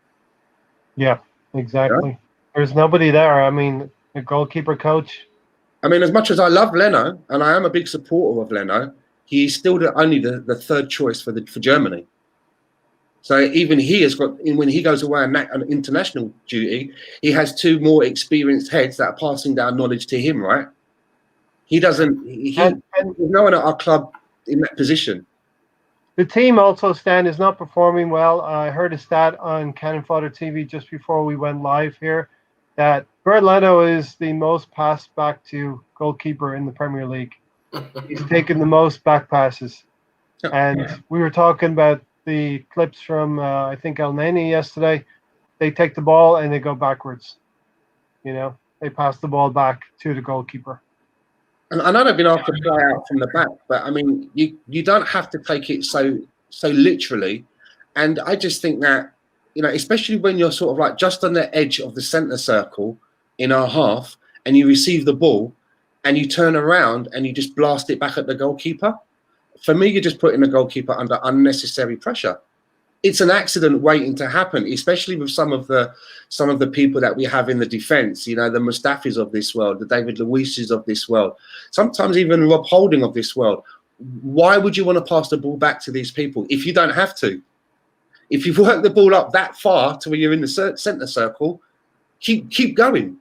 Yeah. Exactly. Yeah. There's nobody there. I mean, a goalkeeper coach. I mean, as much as I love Leno, and I am a big supporter of Leno, he's still only the third choice for Germany. So even he has got, when he goes away on international duty, he has 2 more experienced heads that are passing down knowledge to him, right? He doesn't. There's no one at our club in that position. The team also, Stan, is not performing well. I heard a stat on Cannon Fodder TV just before we went live here that Bernd Leno is the most passed back to goalkeeper in the Premier League. He's taken the most back passes. And we were talking about the clips from, I think, El Neni yesterday. They take the ball and they go backwards. They pass the ball back to the goalkeeper. And I know they've been asked to fly out from the back, but I mean, you don't have to take it so literally. And I just think that, especially when you're sort of like just on the edge of the centre circle in our half and you receive the ball and you turn around and you just blast it back at the goalkeeper. For me, you're just putting the goalkeeper under unnecessary pressure. It's an accident waiting to happen, especially with some of the people that we have in the defence, the Mustafis of this world, the David Luiz's of this world, sometimes even Rob Holding of this world. Why would you want to pass the ball back to these people if you don't have to? If you've worked the ball up that far to where you're in the centre circle, keep going.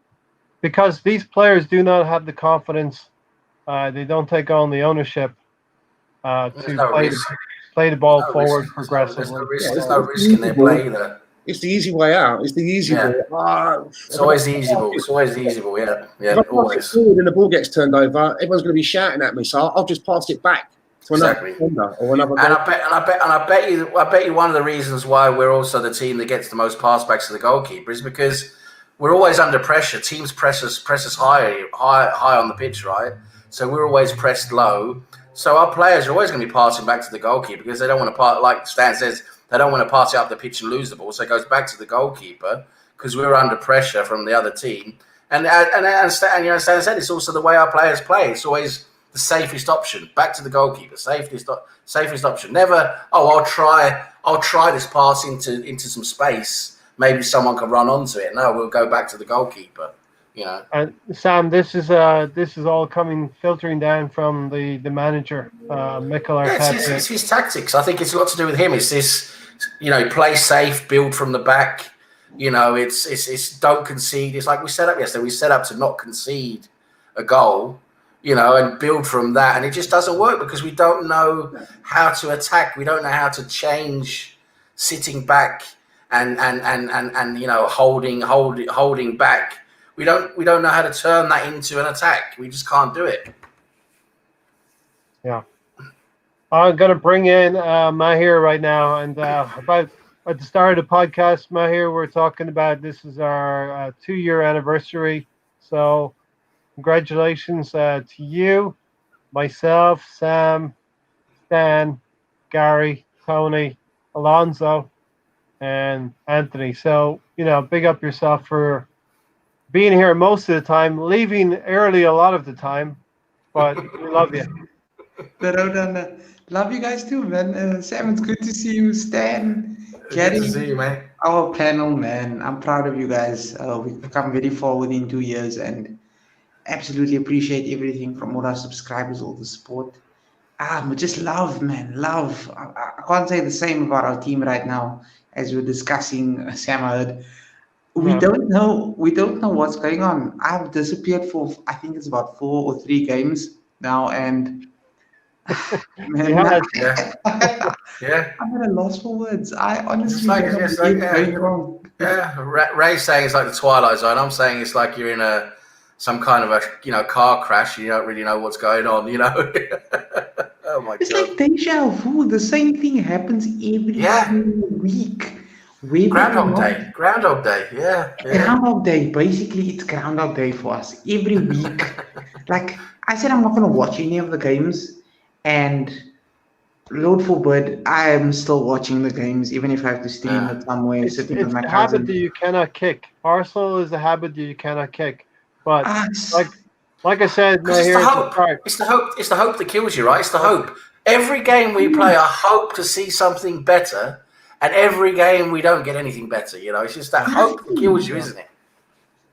Because these players do not have the confidence. They don't take on the ownership to play the ball forward progressively. There's no risk in their play either. It's the easy way out. It's the easy ball. It's always the easy ball. It's always the easy ball. Yeah, always. And the ball gets turned over, everyone's going to be shouting at me, so I'll just pass it back to another defender or another. And I bet you one of the reasons why we're also the team that gets the most pass backs to the goalkeeper is because we're always under pressure. Teams press us high on the pitch, right? So we're always pressed low. So our players are always going to be passing back to the goalkeeper because they don't want to pass, like Stan says, they don't want to pass it up the pitch and lose the ball. So it goes back to the goalkeeper because we're under pressure from the other team. And Stan said it's also the way our players play. It's always the safest option. Back to the goalkeeper. Safest option. Never, I'll try this pass into some space. Maybe someone can run onto it. No, we'll go back to the goalkeeper. And Sam, this is all filtering down from the manager, Mikel Arteta. It's his tactics. I think it's a lot to do with him. It's this, play safe, build from the back. It's don't concede. It's like we set up yesterday. We set up to not concede a goal, and build from that. And it just doesn't work because we don't know how to attack. We don't know how to change sitting back and holding back. We don't know how to turn that into an attack. We just can't do it. Yeah. I'm going to bring in Mahir right now. And about at the start of the podcast, Mahir, we're talking about this is our 2-year anniversary. So congratulations to you, myself, Sam, Stan, Gary, Tony, Alonso, and Anthony. So, big up yourself for being here most of the time, leaving early a lot of the time, but we love you. Love you guys too, man. Sam, it's good to see you. Stan, Gary, good to see you, man. Our panel, man. I'm proud of you guys. We've come very far within 2 years and absolutely appreciate everything from all our subscribers, all the support. Just love, man, love. I can't say the same about our team right now as we're discussing. Sam, I heard. We don't know what's going on. I've disappeared for I think it's about 4 or 3 games now, and man, I'm at a loss for words. I honestly don't know what's going wrong. Yeah, Ray's saying it's like the Twilight Zone. I'm saying it's like you're in some kind of a car crash. You don't really know what's going on. Oh my God! It's like deja vu. The same thing happens every single week. Groundhog Day, yeah. Groundhog Day, basically it's Groundhog Day for us every week. Like I said, I'm not going to watch any of the games, and Lord forbid, I am still watching the games, even if I have to stream it somewhere, sitting with my cousin. It's a habit that you cannot kick. Arsenal is a habit that you cannot kick. But like I said, it's the hope that kills you, right? It's the hope. Every game we play, I hope to see something better. And every game we don't get anything better, It's just that hope that kills you, isn't it?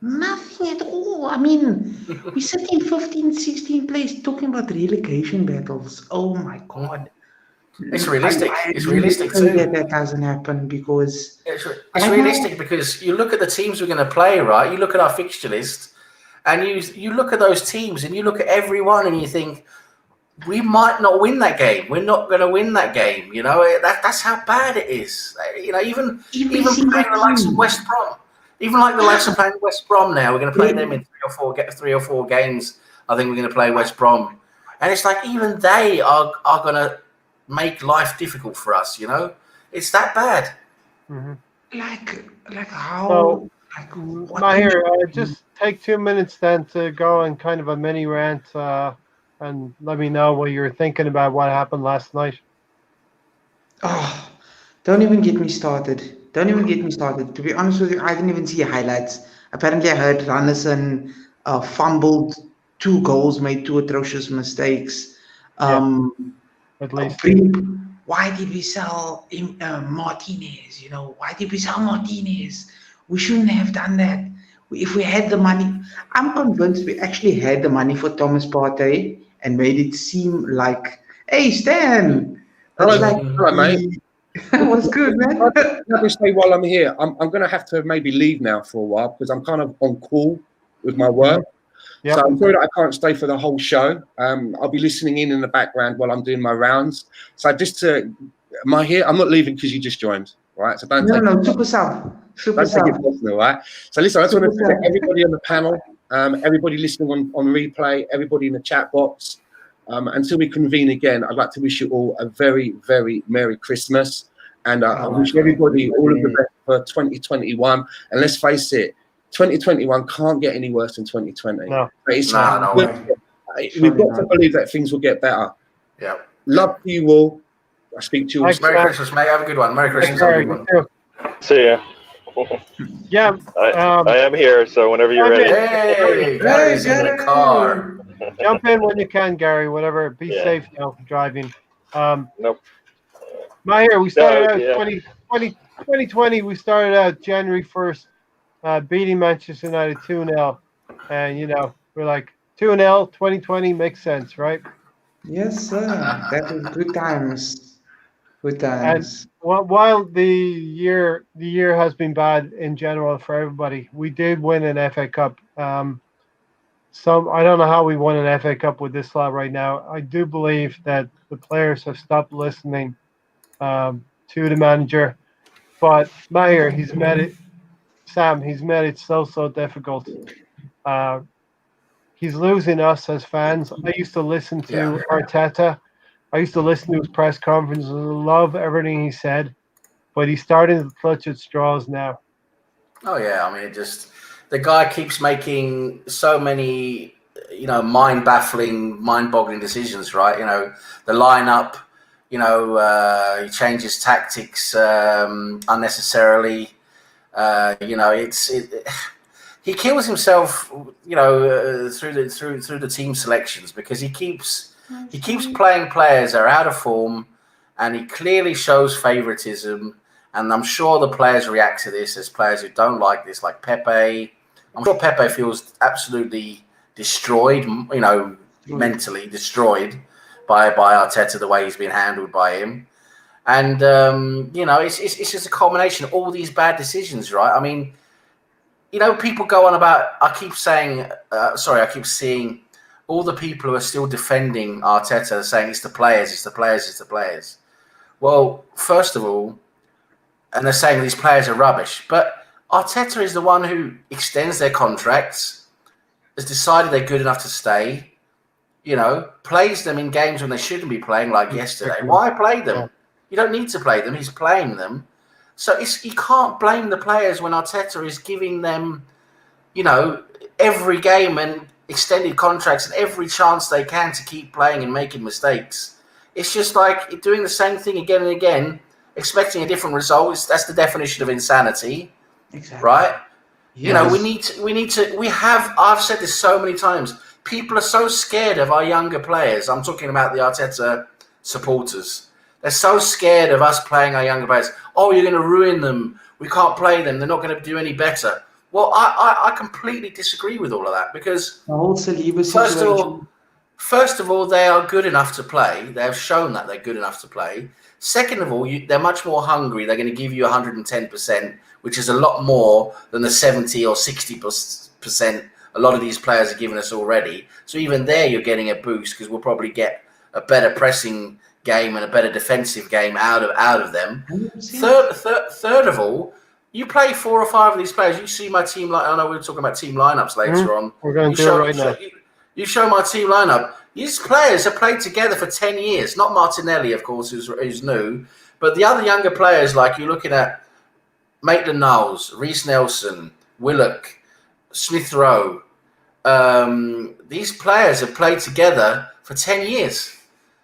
Nothing at all. I mean, we sit in 15th, 16th place talking about relegation battles. Oh my God. It's realistic. It's realistic too. That doesn't happen because it's realistic because you look at the teams we're going to play, right? You look at our fixture list, and you look at those teams, and you look at everyone, and you think, we might not win that game. We're not going to win that game. That's how bad it is. Even playing the likes of West Brom, even like the likes of playing West Brom now, we're going to play them in 3 or 4 games. I think we're going to play West Brom, and it's like even they are going to make life difficult for us. It's that bad. Mm-hmm. Like how? Mahir, just take 2 minutes then to go on kind of a mini rant. And let me know what you're thinking about what happened last night. Don't even get me started. To be honest with you, I didn't even see highlights. Apparently, I heard Randerson fumbled 2 goals, made 2 atrocious mistakes. At least. Why did we sell Martinez? Why did we sell Martinez? We shouldn't have done that. If we had the money, I'm convinced we actually had the money for Thomas Partey and made it seem like, hey, Stan, that's like, Hello, mate. what's good, man? Let me say while I'm here, I'm going to have to maybe leave now for a while because I'm kind of on call with my work. Yep. So I'm sorry that I can't stay for the whole show. I'll be listening in the background while I'm doing my rounds. So am I here? I'm not leaving because you just joined, right? So don't Super sub. Don't take it personal, right? So listen, I just want to thank everybody on the panel, everybody listening on replay, everybody in the chat box. Until we convene again, I'd like to wish you all a very, very Merry Christmas. And I wish everybody all of the best for 2021. And let's face it, 2021 can't get any worse than 2020. No. We've got to believe that things will get better. Yeah. Love to you all. I speak to you all. Merry Christmas, mate. Have a good one. Merry Christmas. Have a good one. See ya. Yeah. I am here, so whenever you're ready. Hey, Gary's in the car. Jump in when you can, Gary. Whatever. Be safe now driving. Nope. Mahir, we started out 2020. We started out January 1st, beating Manchester United 2-0, and we're like 2-0. 2020 makes sense, right? Yes, sir. That is good times. Good times. And while the year has been bad in general for everybody, we did win an FA Cup. I don't know how we won an FA Cup with this lot right now. I do believe that the players have stopped listening to the manager, but Mahir, he's made it. Sam, he's made it so difficult. He's losing us as fans. I used to listen to Arteta. I used to listen to his press conferences and love everything he said, but he's starting to clutch at straws now. Oh yeah, I mean, the guy keeps making so many, mind-baffling, mind-boggling decisions, right? The lineup, he changes tactics unnecessarily. He kills himself, through the team selections because he keeps playing players that are out of form, and he clearly shows favoritism. And I'm sure the players react to this as players who don't like this, like Pepe. I'm sure Pepe feels absolutely destroyed, mentally destroyed by Arteta, the way he's been handled by him. And, it's just a culmination of all these bad decisions, right? I mean, people go on about, I keep seeing all the people who are still defending Arteta saying it's the players. Well, first of all, and they're saying these players are rubbish, but Arteta is the one who extends their contracts, has decided they're good enough to stay, plays them in games when they shouldn't be playing, like yesterday. Why play them? Yeah. You don't need to play them. He's playing them. So you can't blame the players when Arteta is giving them, every game and extended contracts and every chance they can to keep playing and making mistakes. It's just like doing the same thing again and again, expecting a different result. That's the definition of insanity, exactly. Right? Yes. I've said this so many times. People are so scared of our younger players. I'm talking about the Arteta supporters. They're so scared of us playing our younger players. Oh, you're going to ruin them. We can't play them. They're not going to do any better. Well, I completely disagree with all of that because first of all, they are good enough to play. They have shown that they're good enough to play. Second of all, they're much more hungry. They're going to give you 110%, which is a lot more than the 70 or 60% a lot of these players are giving us already. So even there, you're getting a boost because we'll probably get a better pressing game and a better defensive game out of them. Third of all, you play 4 or 5 of these players. You see my team. I know we're talking about team lineups later on. We're going to do it right now. You show my team lineup. These players have played together for 10 years. Not Martinelli, of course, who's new, but the other younger players, like you're looking at Maitland-Niles, Reece Nelson, Willock, Smith Rowe. These players have played together for 10 years.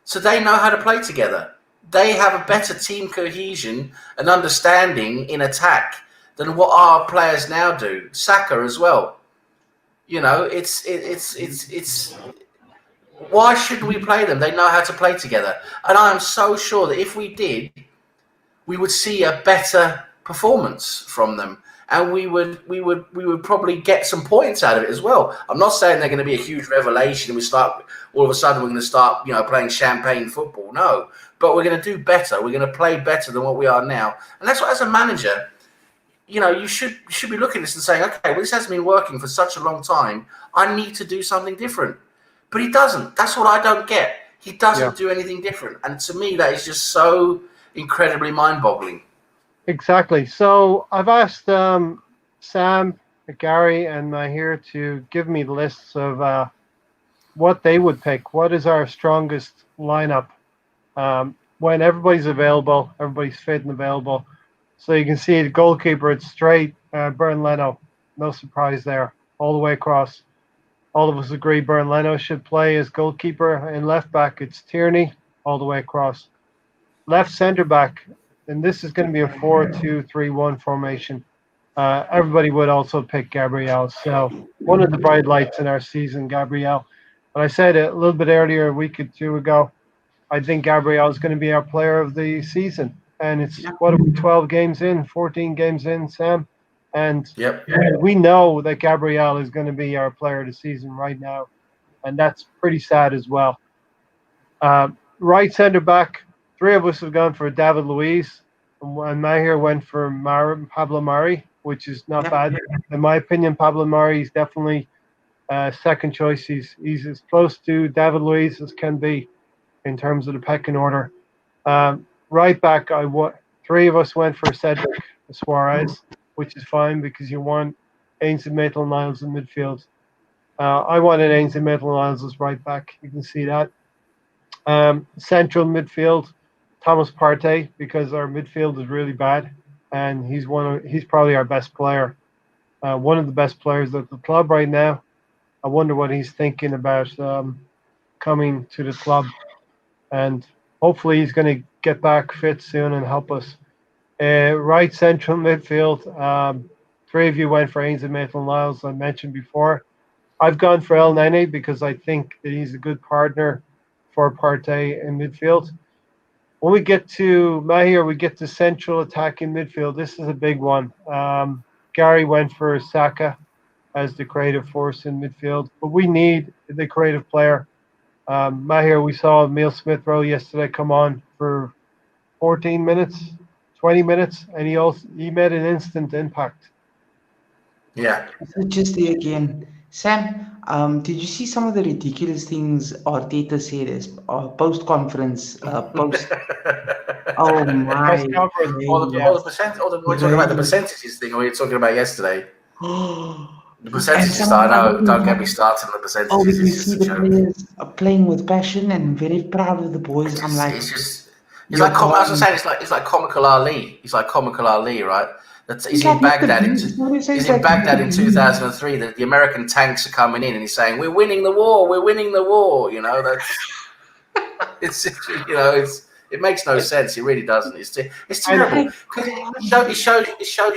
So they know how to play together. They have a better team cohesion and understanding in attack than what our players now do. Saka as well. You know, it's. Why shouldn't we play them? They know how to play together, and I am so sure that if we did, we would see a better performance from them, and we would probably get some points out of it as well. I'm not saying they're going to be a huge revelation and we start all of a sudden we're going to start playing champagne football. No, but we're going to do better. We're going to play better than what we are now, and that's what, as a manager, you should be looking at this and saying, okay, well, this hasn't been working for such a long time. I need to do something different. But he doesn't. That's what I don't get. He doesn't do anything different, and to me, that is just so incredibly mind-boggling. Exactly. So I've asked Sam, Gary, and Mahir to give me lists of what they would pick. What is our strongest lineup when everybody's available, everybody's fit and available? So you can see the goalkeeper, it's straight, Bernd Leno. No surprise there, all the way across. All of us agree Bernd Leno should play as goalkeeper. And left back, it's Tierney, all the way across. Left centre back, and this is going to be a 4-2-3-1 formation. Everybody would also pick Gabriel. So one of the bright lights in our season, Gabriel. But I said it a little bit earlier, a week or two ago, I think Gabriel is going to be our player of the season. And it's, 12 games in, 14 games in, Sam? And we know that Gabriel is going to be our player of the season right now. And that's pretty sad as well. Right centre back, three of us have gone for David Luiz. And Mahir went for Pablo Mari, which is not bad. In my opinion, Pablo Mari is definitely second choice. He's as close to David Luiz as can be in terms of the pecking order. Right back, three of us went for Cedric Suarez, which is fine because you want Ainsley Maitland-Niles in midfield. I wanted Ainsley Maitland-Niles as right back. You can see that. Central midfield, Thomas Partey, because our midfield is really bad, and he's probably our best player, one of the best players at the club right now. I wonder what he's thinking about coming to the club, and hopefully he's going to get back fit soon and help us. Right central midfield, three of you went for Ainsley Maitland-Niles, I mentioned before. I've gone for El Nene because I think that he's a good partner for Partey in midfield. When we get to Mahir, we get to central attacking midfield. This is a big one. Gary went for Saka as the creative force in midfield, but we need the creative player. Mahir, we saw Emile Smith-Rowe yesterday come on for 14 minutes, 20 minutes, and he made an instant impact. Yeah. So just there again, Sam, did you see some of the ridiculous things Arteta said as post-conference? Oh my! Or we're talking about the percentages thing, or were you talking about yesterday? The percentages, I know. Don't get me started on the percentages. Oh, you see the players are playing with passion and very proud of the boys. I'm like, it's like, as I said, it's like comical Ali. He's like comical Ali, right? He's in Baghdad in 2003. That the American tanks are coming in, and he's saying, "We're winning the war. We're winning the war." You know, that's it makes no sense. It really doesn't. It's terrible. It shows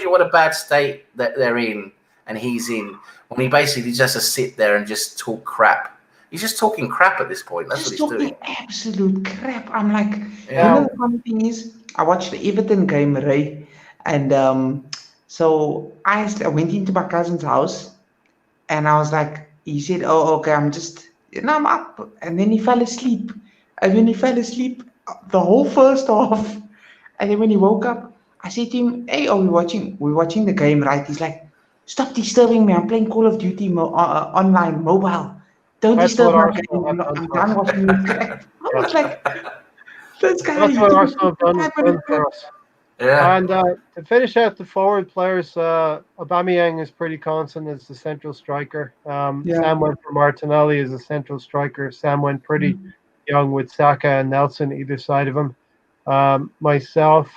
you what a bad state that they're in, and he's in, when he basically just has to sit there and just talk crap. He's just talking crap at this point. That's what he's doing. Absolute crap. I'm like, the funny thing is, I watched the Everton game, Ray. And so I went into my cousin's house, and I was like, he said, "Oh, okay, I'm up." And then he fell asleep. And when he fell asleep, the whole first half. And then when he woke up, I said to him, "Hey, we're watching the game, right?" He's like, "Stop disturbing me. I'm playing Call of Duty online, mobile. Don't disturb my game. I'm done watching this game." I was like, this guy. That's what Arsenal have done for us. Yeah. And to finish out the forward players, Aubameyang is pretty constant as the central striker. Sam went for Martinelli as a central striker. Sam went pretty young with Saka and Nelson either side of him. Myself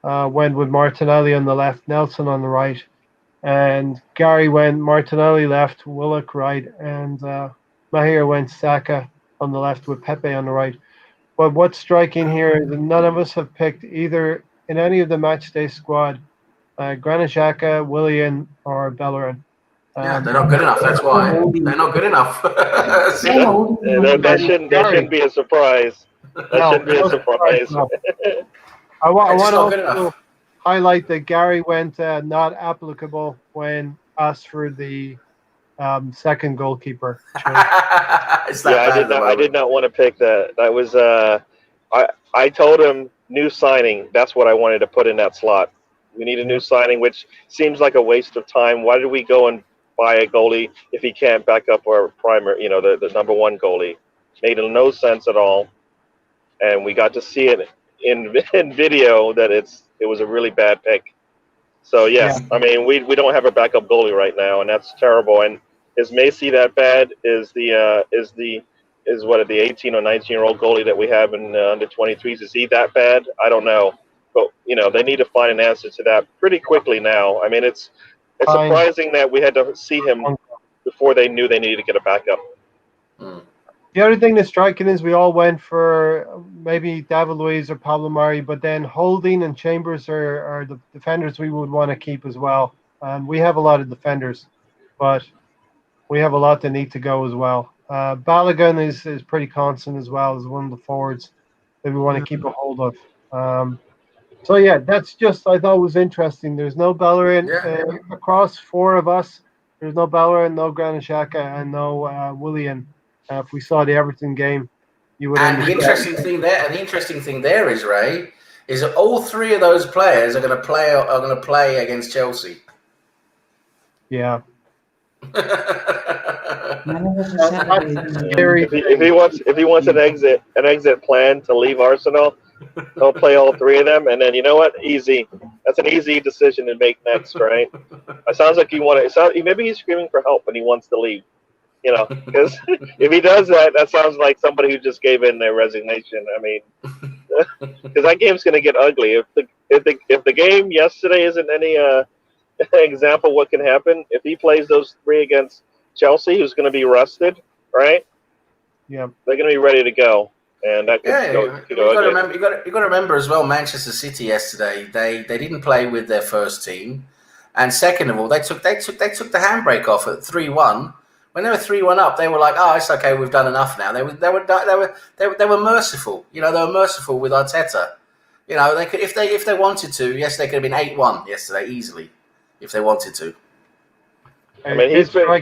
went with Martinelli on the left, Nelson on the right. And Gary went Martinelli left, Willock right, and Mahir went Saka on the left with Pepe on the right. But what's striking here is that none of us have picked either in any of the match day squad Granit Xhaka, Willian, or Bellerin. Yeah, they're not good enough. That's why they're not good enough. Simple. That shouldn't be a surprise. That shouldn't be a surprise. No. I want just to not good also enough. highlight that Gary went not applicable when asked for the second goalkeeper. It's that bad at the I moment. did not want to pick that. That was I told him new signing. That's what I wanted to put in that slot. We need a new signing, which seems like a waste of time. Why did we go and buy a goalie if he can't back up our primary, the number one goalie? Made no sense at all. And we got to see it in video that it was a really bad pick. So yes, I mean we don't have a backup goalie right now, and that's terrible. And is Macy that bad? Is the 18 or 19-year-old goalie that we have in under 23s? Is he that bad? I don't know, but they need to find an answer to that pretty quickly now. I mean, it's surprising that we had to see him before they knew they needed to get a backup. The other thing that's striking is we all went for maybe David Luiz or Pablo Mari, but then Holding and Chambers are the defenders we would want to keep as well. And we have a lot of defenders, but we have a lot that need to go as well. Balogun is pretty constant as well as one of the forwards that we want to keep a hold of. So yeah, that's just I thought was interesting. There's no Bellerin across four of us. There's no Bellerin, no Granit Xhaka, and no Willian. If we saw the Everton game, you would. And the interesting thing there is, Ray, is that all three of those players are going to play against Chelsea. Yeah. If he wants an exit plan to leave Arsenal, he'll play all three of them, and then you know what? Easy. That's an easy decision to make next, right? It sounds like maybe he's screaming for help and he wants to leave. Because if he does that, that sounds like somebody who just gave in their resignation. I mean, because that game's going to get ugly. If the game yesterday isn't any example of what can happen, if he plays those three against Chelsea, who's going to be rested, right? Yeah, they're going to be ready to go, and that could go. You got to remember as well. Manchester City yesterday, they didn't play with their first team, and second of all, they took the handbrake off at 3-1. When they were 3-1 up, they were like, "Oh, it's okay. We've done enough now." They were merciful. They were merciful with Arteta. They could, if they wanted to. Yes, they could have been 8-1 yesterday easily, if they wanted to. I mean,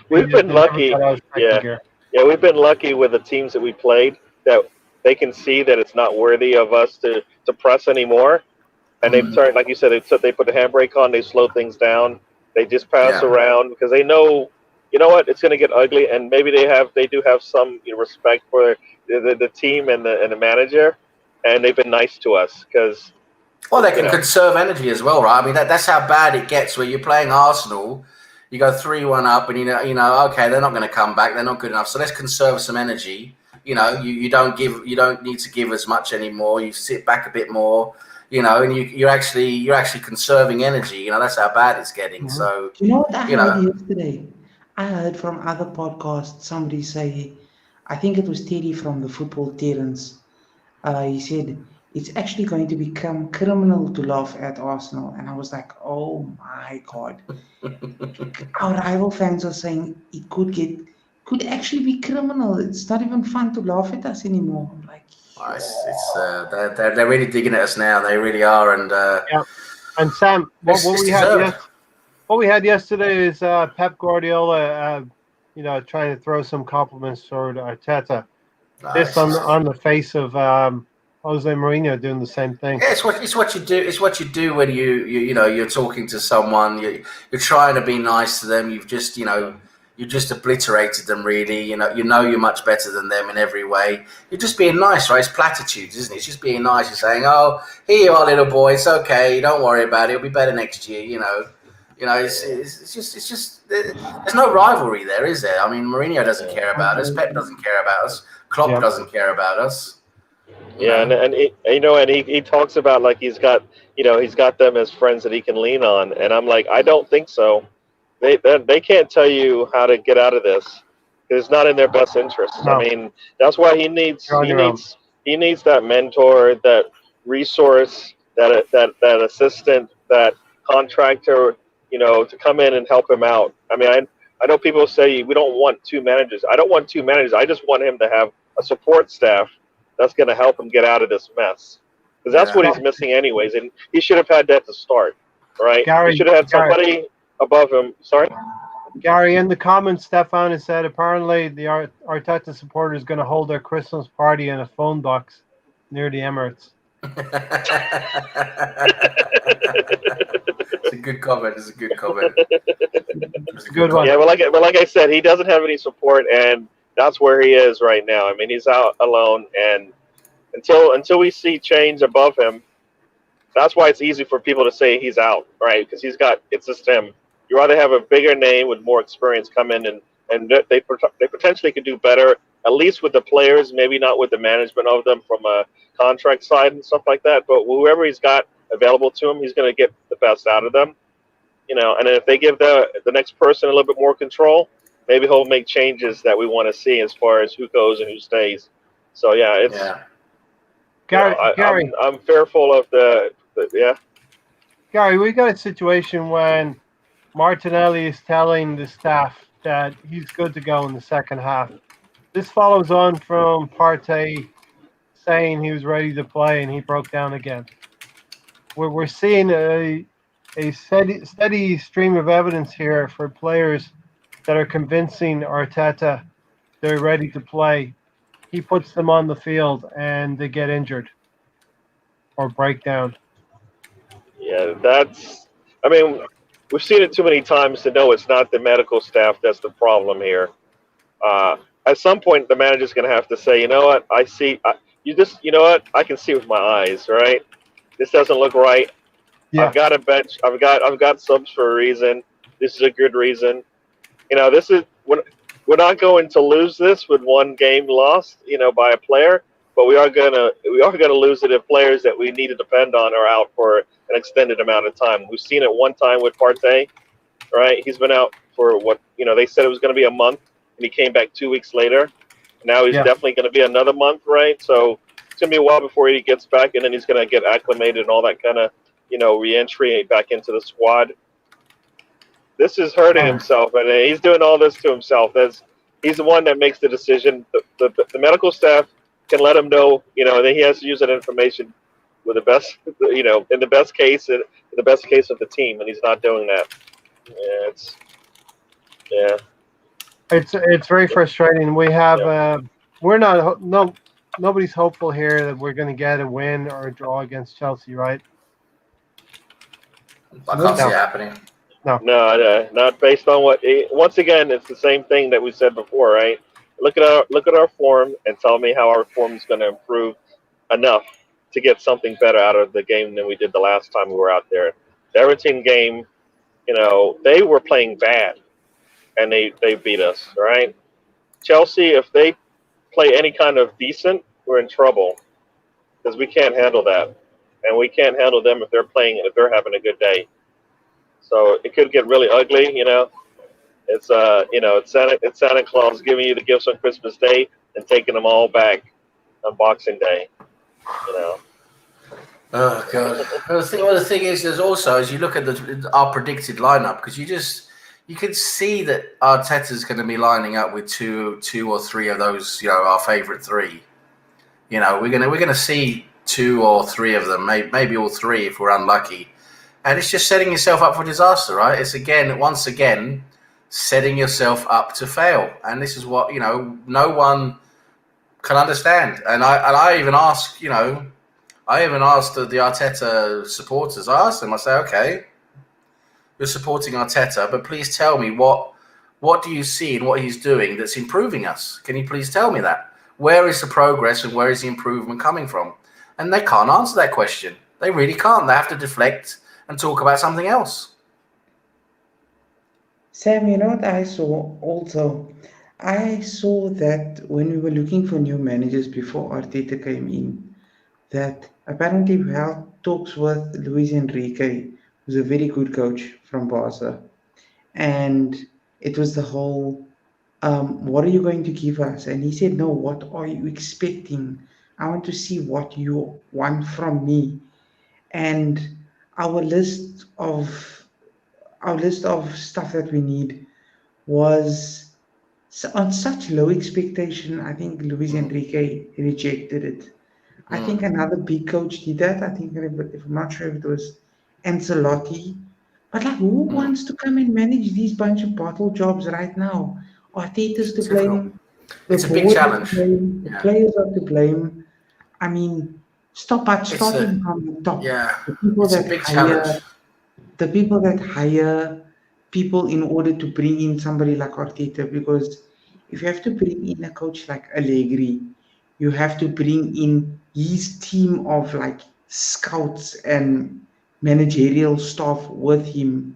we've been lucky. We've been lucky with the teams that we played that they can see that it's not worthy of us to press anymore, and they've turned, like you said, they put the handbrake on, they slow things down, they just pass around because they know. You know what? It's going to get ugly, and maybe they do have some respect for the team and the manager, and they've been nice to us because. Well, they can conserve energy as well, right? I mean, that's how bad it gets. Where you're playing Arsenal, you go 3-1 up, and okay, they're not going to come back. They're not good enough. So let's conserve some energy. You don't need to give as much anymore. You sit back a bit more. And you're actually conserving energy. That's how bad it's getting. Mm-hmm. So you know what I heard yesterday? I heard from other podcasts somebody say, I think it was Teddy from the Football Terrence. He said it's actually going to become criminal to laugh at Arsenal, and I was like, oh my god! Our rival fans are saying it could actually be criminal. It's not even fun to laugh at us anymore. I'm like, they're really digging at us now. They really are, and And Sam, what we had yesterday is Pep Guardiola, trying to throw some compliments toward Arteta. Nice. This on the face of Jose Mourinho doing the same thing. Yeah, it's what you do. It's what you do when you're talking to someone. You're trying to be nice to them. You've just you just obliterated them. Really, you're much better than them in every way. You're just being nice, right? It's platitudes, isn't it? It's just being nice. You're saying, "Oh, here you are, little boy. It's okay. Don't worry about it. It'll be better next year." It's just there's no rivalry there, is there? I mean, Mourinho doesn't care about us. Pep doesn't care about us. Klopp doesn't care about us. Yeah, and he talks about like he's got them as friends that he can lean on, and I'm like, I don't think so. They can't tell you how to get out of this. It's not in their best interest. No. I mean, that's why he needs that mentor, that resource, that assistant, that contractor, to come in and help him out. I mean, I know people say we don't want two managers. I don't want two managers. I just want him to have a support staff that's going to help him get out of this mess. Because that's what he's missing anyways. And he should have had that to start, right? Gary, he should have had somebody above him. Sorry? Gary, in the comments, Stefan has said apparently the Arteta supporter is going to hold their Christmas party in a phone box near the Emirates. It's a good comment. It's a good comment. It's a good one. Yeah, but like I said, he doesn't have any support, and that's where he is right now. I mean, he's out alone, and until we see change above him, that's why it's easy for people to say he's out, right? Because it's just him. You rather have a bigger name with more experience come in, and they potentially could do better, at least with the players, maybe not with the management of them from a contract side and stuff like that. But whoever he's got available to him, he's going to get the best out of them, And if they give the next person a little bit more control, maybe he'll make changes that we want to see as far as who goes and who stays. So Gary, I'm fearful of the. Gary, we got a situation when Martinelli is telling the staff that he's good to go in the second half. This follows on from Partey saying he was ready to play and he broke down again. We're seeing a steady stream of evidence here for players that are convincing Arteta they're ready to play. He puts them on the field and they get injured or break down. Yeah, we've seen it too many times to know it's not the medical staff that's the problem here. At some point, the manager's going to have to say, you know what, I can see with my eyes, right? This doesn't look right. Yeah. I've got a bench. I've got subs for a reason. This is a good reason. We're not going to lose this with one game lost, by a player, but we are gonna lose it if players that we need to depend on are out for an extended amount of time. We've seen it one time with Partey, right? He's been out for they said it was going to be a month, and he came back 2 weeks later. Now he's definitely going to be another month, right? So it's going to be a while before he gets back, and then he's going to get acclimated and all that kind of, re-entry back into the squad. This is hurting himself, and he's doing all this to himself. He's the one that makes the decision. The medical staff can let him know, that he has to use that information with the best, in the best case, of the team, and he's not doing that. It's very frustrating. We have nobody's hopeful here that we're going to get a win or a draw against Chelsea, right? I can't see it happening. No, not based on once again, it's the same thing that we said before, right? Look at our form and tell me how our form is going to improve enough to get something better out of the game than we did the last time we were out there. The Everton game, they were playing bad, and they beat us, right? Chelsea, if they play any kind of decent, we're in trouble because we can't handle that, and we can't handle them if they're having a good day. So it could get really ugly, It's it's Santa Claus giving you the gifts on Christmas Day and taking them all back on Boxing Day, Oh God! The thing is, there's also, as you look at our predicted lineup, because you can see that Arteta's going to be lining up with two or three of those, our favorite three. We're gonna see two or three of them, maybe all three if we're unlucky. And it's just setting yourself up for disaster, right? It's once again, setting yourself up to fail. And this is what, no one can understand. And I even asked, the Arteta supporters. I asked them, I say, okay, you're supporting Arteta, but please tell me what do you see in what he's doing that's improving us? Can you please tell me that? Where is the progress and where is the improvement coming from? And they can't answer that question. They really can't. They have to deflect and talk about something else. Sam, you know what I saw also? I saw that when we were looking for new managers before Arteta came in, that apparently we held talks with Luis Enrique, who's a very good coach from Barca. And it was the whole, what are you going to give us? And he said, no, what are you expecting? I want to see what you want from me. And our list of stuff that we need was on such low expectation. I think Luis Enrique rejected it. I think another big coach did that. I think, if I'm not sure if it was Ancelotti, but like, who wants to come and manage these bunch of bottle jobs right now? Arteta's to It's difficult. blame, the It's a big board is to challenge. blame, the Yeah. players are to blame. I mean, It's starting from the top. yeah. The people It's a that big hire challenge. the people that hire people in order to bring in somebody like Arteta, because if you have to bring in a coach like Allegri, you have to bring in his team of like scouts and managerial staff with him.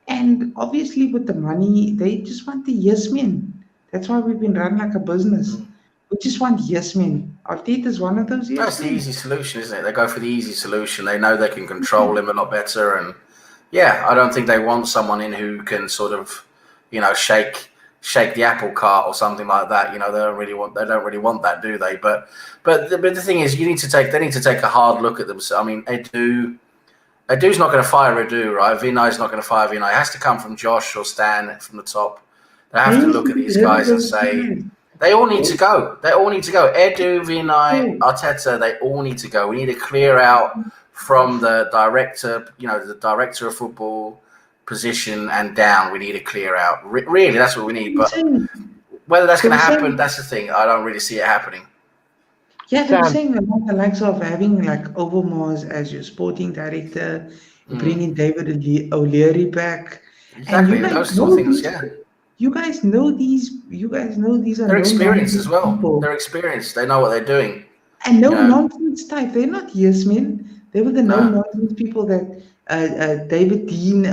And obviously, with the money, they just want the yes men. That's why we've been run like a business. We just want yes men. Arteta is one of those yes That's the men. easy solution, isn't it? They go for the easy solution. They know they can control him a lot better, and yeah, I don't think they want someone in who can sort of, shake the apple cart or something like that. They don't really want that, do they? But the thing is, they need to take a hard look at them. I mean, Edu's not going to fire Edu, right? Vinay's not going to fire Vinay. It has to come from Josh or Stan from the top. They have to look at these guys and say, they all need to go. They all need to go. Edu, Vinay, Arteta, they all need to go. We need to clear out from the director, the director of football position and down. We need to clear out. Really, that's what we need. But whether that's going to happen, that's the thing. I don't really see it happening. Yeah, they were saying about the likes of having like Overmars as your sporting director, bringing David O'Leary back. Exactly, And those sort of things, yeah. You guys know these are They're experienced as well. people. They're experienced. They know what they're doing. And nonsense type. They're not yes men. They were the nonsense people that David Dean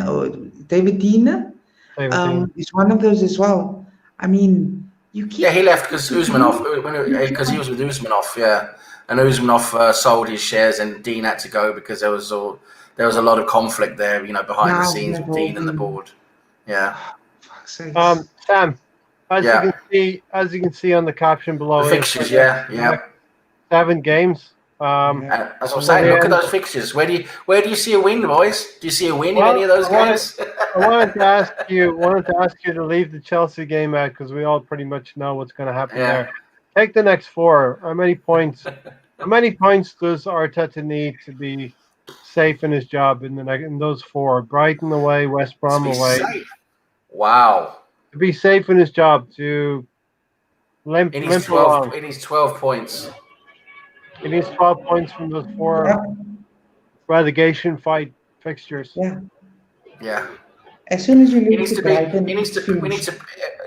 is one of those as well. I mean, you keep. Yeah, he left because Usmanov, because he was with Usmanov, yeah, and Usmanov sold his shares, and Dean had to go because there was a lot of conflict there, behind the scenes with Dean and the board. Yeah. Sam, as you can see on the caption below, the fixtures, yeah. 7 games. As I'm saying, look at those fixtures. Where do you see a win, boys? Do you see a win in any of those games? I wanted to ask you to leave the Chelsea game out because we all pretty much know what's going to happen there. Take the next 4. How many points does Arteta need to be safe in his job in those 4? Brighton away, West Brom away. Safe. Wow. To be safe in his job, to limp along. It needs 12 points. He needs 12 points from those 4 relegation fight fixtures. Yeah. As soon as you lose to Brighton, we need to.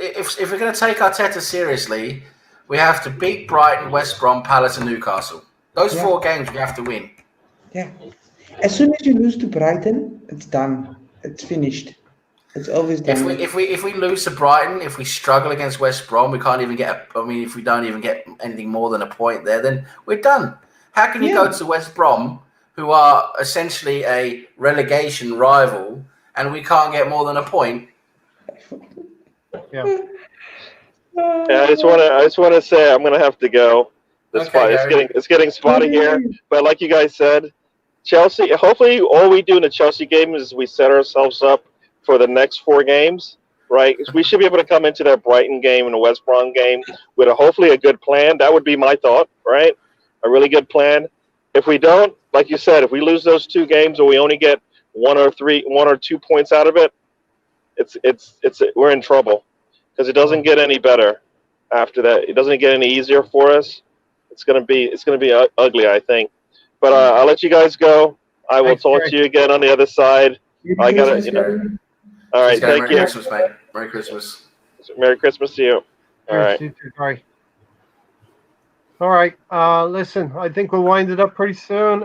If we're going to take Arteta seriously, we have to beat Brighton, West Brom, Palace, and Newcastle. Those 4 games we have to win. Yeah. As soon as you lose to Brighton, it's done. It's finished. It's always done. If we lose to Brighton, if we struggle against West Brom, we can't even get. If we don't even get anything more than a point there, then we're done. How can you go to West Brom, who are essentially a relegation rival, and we can't get more than a point? Yeah. I just want to say I'm going to have to go. It's getting spotty here, but like you guys said, Chelsea. Hopefully, all we do in the Chelsea game is we set ourselves up for the next 4 games, right? We should be able to come into that Brighton game and the West Brom game with hopefully a good plan. That would be my thought, right? A really good plan. If we don't, like you said, if we lose those 2 games or we only get 1 or 2 points out of it, we're in trouble because it doesn't get any better after that. It doesn't get any easier for us. It's gonna be ugly, I think. But I'll let you guys go. I will talk to you again on the other side. I gotta, All right, thank you. Merry Christmas, mate. Merry Christmas. Merry Christmas to you. All right. All right. Listen, I think we'll wind it up pretty soon.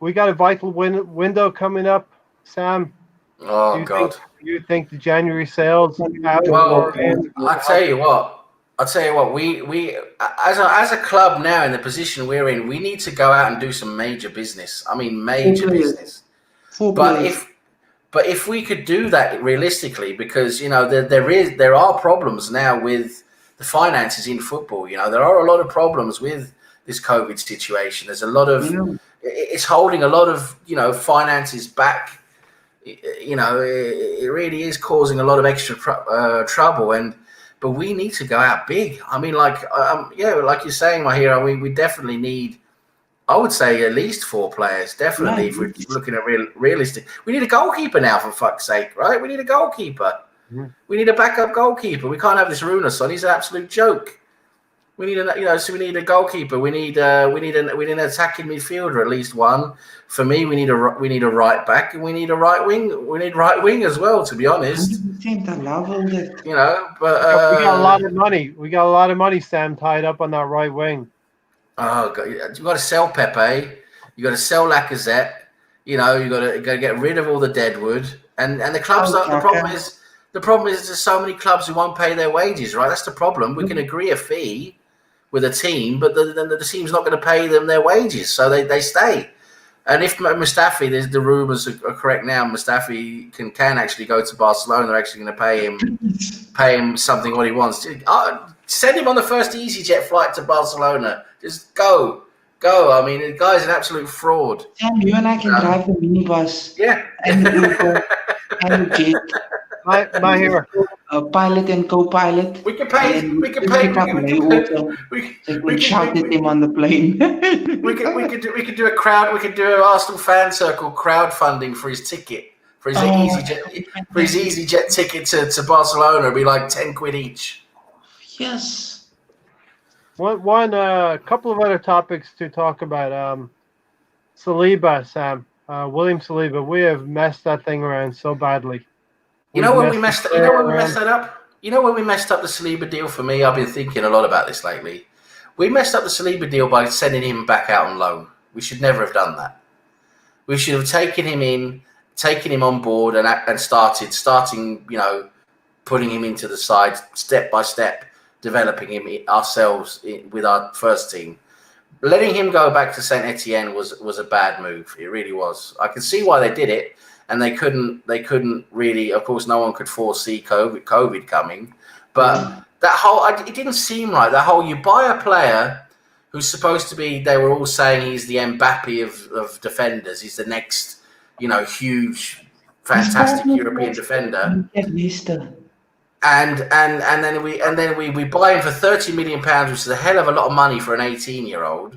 We got a vital window coming up, Sam. Oh, God. Do you think the January sales? Well, I'll tell you what. We as a club now in the position we're in, we need to go out and do some major business. I mean, major business. But if we could do that realistically, because there are problems now with the finances in football. There are a lot of problems with this COVID situation. There's a lot of it's holding a lot of finances back. It really is causing a lot of extra trouble, but we need to go out big. I mean, like like you're saying, my hero, we definitely need. I would say at least 4 players, definitely. If we're looking at realistic, we need a goalkeeper now, for fuck's sake, right? We need a goalkeeper. Mm-hmm. We need a backup goalkeeper. We can't have this Runa son. He's an absolute joke. We need so we need a goalkeeper. We need an attacking midfielder, at least one. For me, we need a right back, and we need a right wing. We need right wing as well, to be honest. 100%, I love all that. But we got a lot of money. We got a lot of money, Sam, tied up on that right wing. Oh God, you got to sell Pepe. You got to sell Lacazette. You got to get rid of all the deadwood. And the clubs. The problem is there's so many clubs who won't pay their wages. Right, that's the problem. We can agree a fee with a team, but the team's not going to pay them their wages, so they stay. And if Mustafi, the rumours are correct now, Mustafi can actually go to Barcelona. They're actually going to pay him something what he wants. Send him on the first EasyJet flight to Barcelona. Just go. I mean, the guy's an absolute fraud. Sam, you and I can drive the minibus. Yeah. And the Uber and the jet. My hero. Pilot and co-pilot. We can pay. We can shout at him on the plane. we could do a crowd. We could do an Arsenal fan circle crowdfunding for his ticket, for his EasyJet ticket to Barcelona. It'd be like 10 quid each. Yes. One couple of other topics to talk about. Saliba, Sam. William Saliba. We have messed that thing around so badly. You know when we messed that up? You know when we messed up the Saliba deal for me? I've been thinking a lot about this lately. We messed up the Saliba deal by sending him back out on loan. We should never have done that. We should have taken him on board and starting, putting him into the side step by step, developing him ourselves with our first team. Letting him go back to Saint Etienne was a bad move. It really was. I can see why they did it. And they couldn't really, of course, no one could foresee COVID coming. But it didn't seem right. That whole, you buy a player who's supposed to be, they were all saying he's the Mbappe of defenders. He's the next, huge, fantastic European defender. And then we buy him for £30 million, which is a hell of a lot of money for an 18-year-old.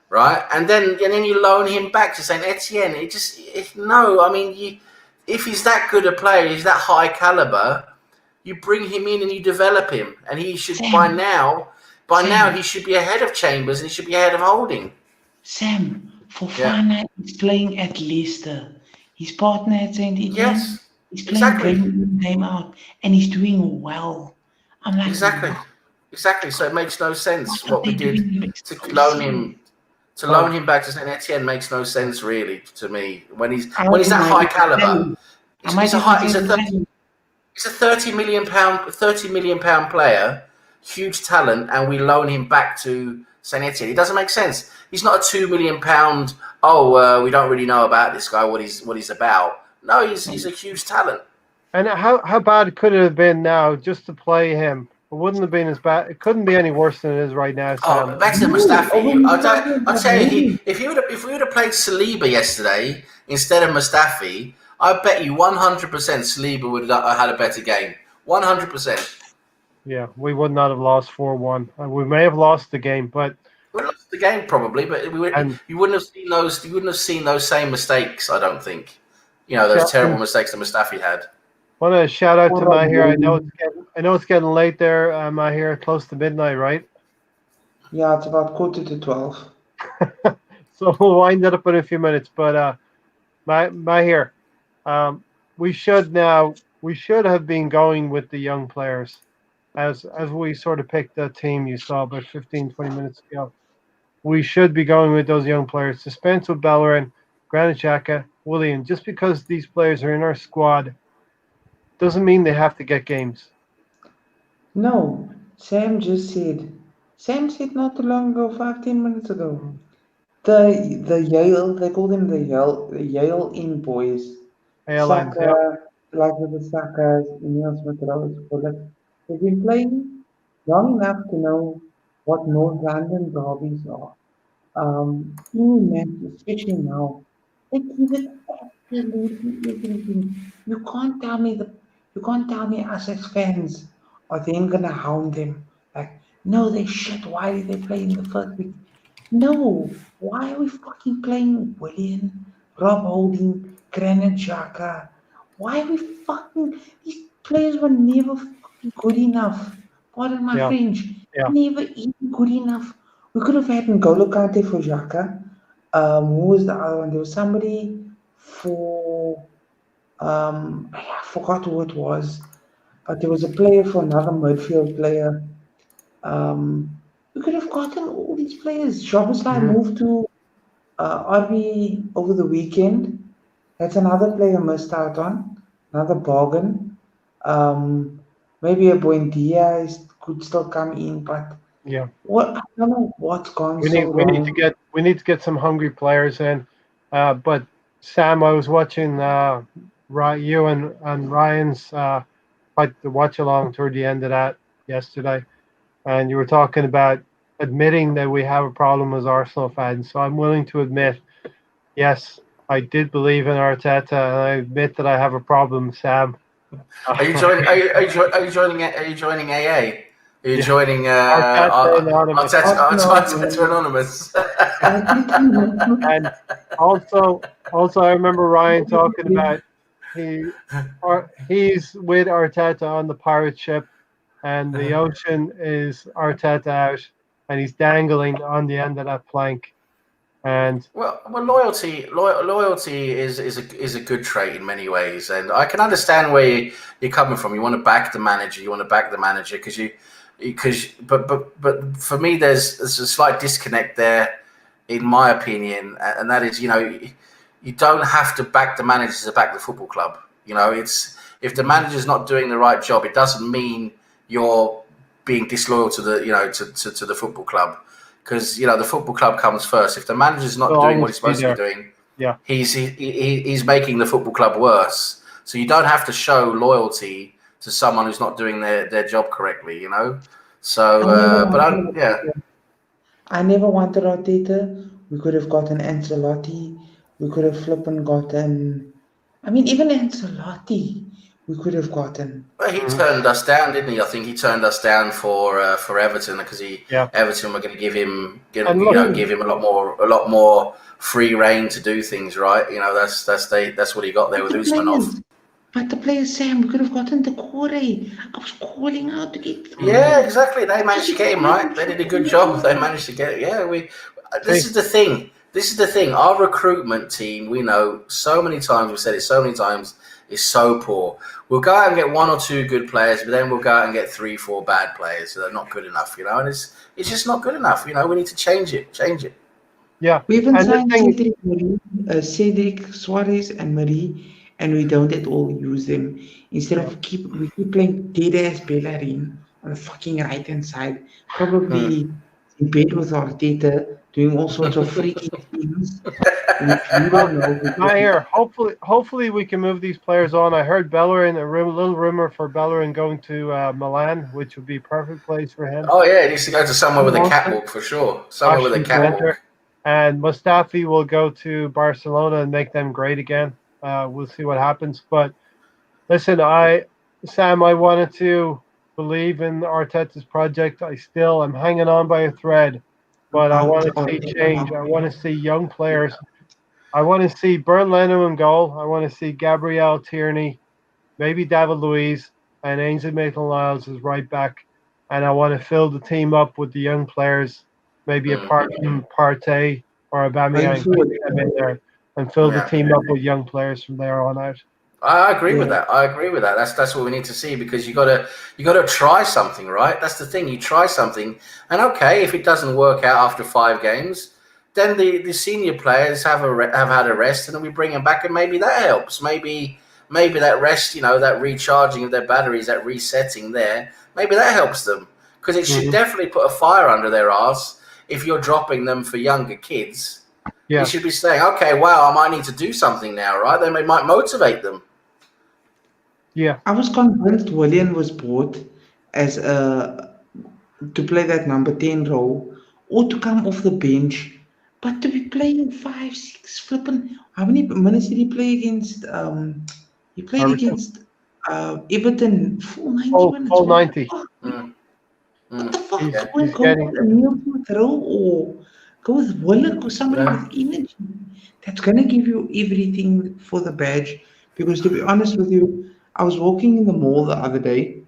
Right, and then you loan him back to Saint Etienne. If he's that good a player, he's that high caliber, you bring him in and you develop him, and he should by now he should be ahead of Chambers and he should be ahead of Holding. Sam, Fofana is playing at Leicester. His partner at Saint Etienne. Yes, he's playing game out, and he's doing well. I'm like exactly. So it makes no sense what we did to loan him. To loan him back to Saint Etienne makes no sense, really, to me. When he's that high caliber, he's a £30 million player, huge talent, and we loan him back to Saint Etienne. It doesn't make sense. He's not a £2 million. We don't really know about this guy, what he's about. No, he's a huge talent. And how bad could it have been now just to play him? It wouldn't have been as bad. It couldn't be any worse than it is right now. Oh, back to Mustafi. I'll tell you, if we would have played Saliba yesterday instead of Mustafi, I bet you 100% Saliba would have had a better game. 100%. Yeah, we would not have lost 4-1. We may have lost the game, but we lost the game probably. But you wouldn't have seen those. You wouldn't have seen those same mistakes. I don't think. Those terrible mistakes that Mustafi had. I want to shout out to Mahir. I know it's getting late there, Mahir, close to midnight, right? Yeah, it's about 11:45. So we'll wind that up in a few minutes. But Mahir, we should have been going with the young players as we sort of picked the team you saw about 15, 20 minutes ago. We should be going with those young players. Dispense with Bellerin, Granit Xhaka, Willian. Just because these players are in our squad doesn't mean they have to get games. No, Sam said not too long ago, 15 minutes ago. The Yale, they call them the Yale in boys. Saka, like with the Sakas, Neil Smith-Rowe, they've been playing long enough to know what North London derbies are. Any man, especially now, they give it absolutely everything. You can't tell me us as fans are then gonna hound them. Like, no, they shit. Why did they play in the first week? No, why are we fucking playing William, Rob Holding, Granit Xhaka? Why are we fucking? These players were never fucking good enough. Pardon my Yeah, French. yeah. Never even good enough. We could have had N'Golo Kante for Xhaka. Who was the other one? There was somebody for I forgot who it was, but there was a player for another midfield player. Um, we could have gotten all these players. Szoboszlai Mhm. moved to RB over the weekend. That's another player missed out on. Another bargain. Um, Maybe a Buendia could still come in, but Yeah. what I don't know what's gone We so need we need to wrong. get we need to get some hungry players in. But Sam, I was watching you and Ryan's like the watch along toward the end of that yesterday, and you were talking about admitting that we have a problem as Arsenal fans. So I'm willing to admit, yes, I did believe in Arteta, and I admit that I have a problem, Sam. Are you joining? Are you joining AA? Are you Yeah, joining Arteta Anonymous. Arsenal, Arteta man. Anonymous? And also, I remember Ryan talking about he he's with Arteta on the pirate ship, and the ocean is Arteta out, and he's dangling on the end of that plank. And Well, loyalty is a good trait in many ways, and I can understand where you're coming from. You want to back the manager. You want to back the manager but for me, there's a slight disconnect there, in my opinion, and that is, you don't have to back the manager to back the football club. It's if the manager's not doing the right job, it doesn't mean you're being disloyal to the football club, because the football club comes first. If the manager's not he'll doing what always he's be supposed to be there. doing, Yeah, he's making the football club worse. So you don't have to show loyalty to someone who's not doing their job correctly. I So, never but wanted yeah. I never wanted Arteta. We could have gotten Ancelotti. We could have flippin' gotten. I mean, even Ancelotti, we could have gotten. Well, he mhm, turned us down, didn't he? I think he turned us down for Everton, because yeah. Everton were going to give him And look, a lot more free reign to do things, right? That's what he got there But with the Usmanov. players, but the players, Sam, we could have gotten the core. I was calling out to get the mhm, Yeah, core. exactly. They managed Just to get him explain right. They did a good job. They it. managed to get it. Yeah, we. This see, is the thing. This is the thing. Our recruitment team, we know so many times. We've said it so many times. Is so poor. We'll go out and get one or two good players, but then we'll go out and get 3, 4 bad players. So they're not good enough, and it's just not good enough. We need to change it. Change it. yeah. We even And the signed thing, Cedric Suarez and Marie, and we don't at all use them. Instead yeah, of we keep playing dead ass Bellerin on the fucking right hand side, Hmm. probably in bed with Arteta, doing all sorts of freaky things, which we well, don't know not because here. Hopefully, we can move these players on. I heard Bellerin, little rumor for Bellerin going to Milan, which would be a perfect place for him. Oh yeah, it needs to go to somewhere with a also catwalk for sure. Somewhere with a Ashton catwalk. Center, and Mustafi will go to Barcelona and make them great again. We'll see what happens. But listen, Sam, I wanted to believe in Arteta's project. I still am hanging on by a thread, but I about want to see change. Arteta. I want to see young players. I want to see Bernd Leno in goal. I want to see Gabriel Tierney, maybe David Luiz, and Ainsley Maitland-Niles is right back. And I want to fill the team up with the young players, maybe a Mm, Partey or Going Aubameyang, put forward, them in there, and fill the yeah. team up with young players from there on out. I agree with yeah. that. I agree with that. That's what we need to see, because you gotta try something, right? That's the thing. You try something, and okay, if it doesn't work out after 5 games, then the senior players have had a rest, and then we bring them back, and maybe that helps. Maybe that rest, that recharging of their batteries, that resetting there, maybe that helps them, because it should Hmm. definitely put a fire under their arse if you're dropping them for younger kids. You Yeah, should be saying, okay, wow, I might need to do something now, right? Then it might motivate them. yeah, I was convinced Willian was bought as a to play that number 10 role or to come off the bench. But to be playing 5, 6 flipping, how many minutes did he play against? He played Everton. against Everton full 90 Oh, minutes. full What the 90. fuck? Mm, What the mm, fuck? He's yeah. Go and he's go getting. with Emil Throw or go with Willock or somebody No. with energy that's gonna give you everything for the badge. Because to be honest with you, I was walking in the mall the other day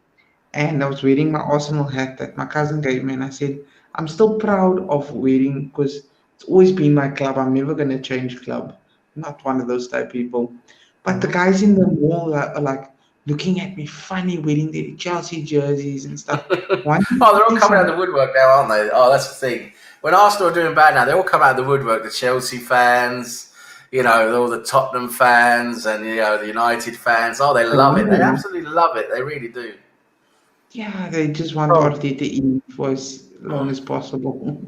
and I was wearing my Arsenal hat that my cousin gave me, and I said, I'm still proud of wearing because it's always been my club. I'm never gonna change club. Not one of those type people. But the Mhm. guys in the mall are like looking at me funny wearing their Chelsea jerseys and stuff. One Oh, they're all is coming out of the woodwork now, aren't they? Oh, that's the thing. When Arsenal are doing bad now, they all come out of the woodwork. The Chelsea fans, all the Tottenham fans, and the United fans. Oh, they love it. They absolutely love it. They really do. yeah, they just want So, Arteta in for as long as possible.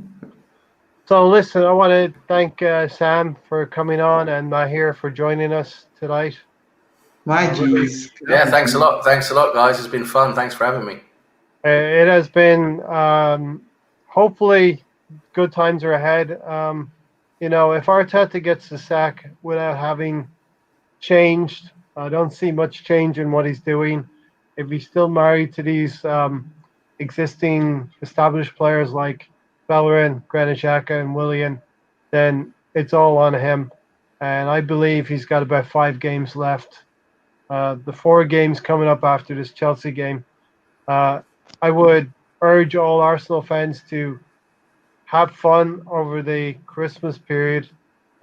so listen, I want to thank Sam for coming on and Mahir for joining us tonight. My Really, G's. Yeah, thanks a lot. Thanks a lot, guys. It's been fun. Thanks for having me. it has been hopefully good times are ahead. If Arteta gets the sack without having changed, I don't see much change in what he's doing. If he's still married to these existing established players like Bellerin, Granit Xhaka, and Willian, then it's all on him. And I believe he's got about 5 games left. The 4 games coming up after this Chelsea game. Uh, I would urge all Arsenal fans to have fun over the Christmas period,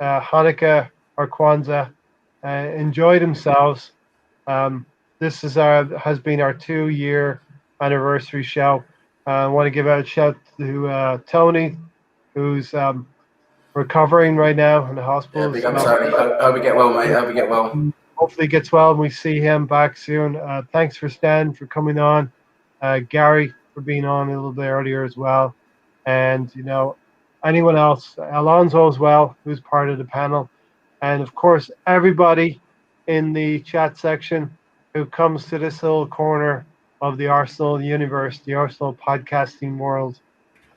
Hanukkah or Kwanzaa, enjoy themselves. Um, this has been our 2-year anniversary show. I want to give out a shout to Tony, who's recovering right now in the Yeah, hospital. big up, So Tony. Hope you get well, mate. Hope you get well. hopefully he gets well and we see him back soon. Thanks for Stan for coming on, Gary for being on a little bit earlier as well, and anyone else, Alonso as well, who's part of the panel, and of course everybody in the chat section who comes to this little corner of the Arsenal universe, the Arsenal podcasting world,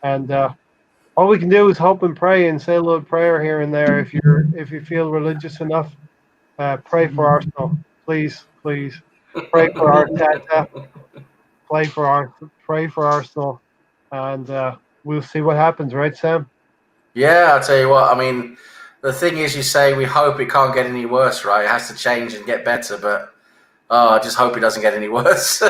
and all we can do is hope and pray and say a little prayer here and there. If you feel religious enough, pray for Arsenal, please, please. Pray for Arteta. Pray for Arsenal, and we'll see what happens, right, Sam? Yeah, I'll tell you what. I mean, the thing is, you say we hope it can't get any worse, right? It has to change and get better, but I just hope it doesn't get any worse.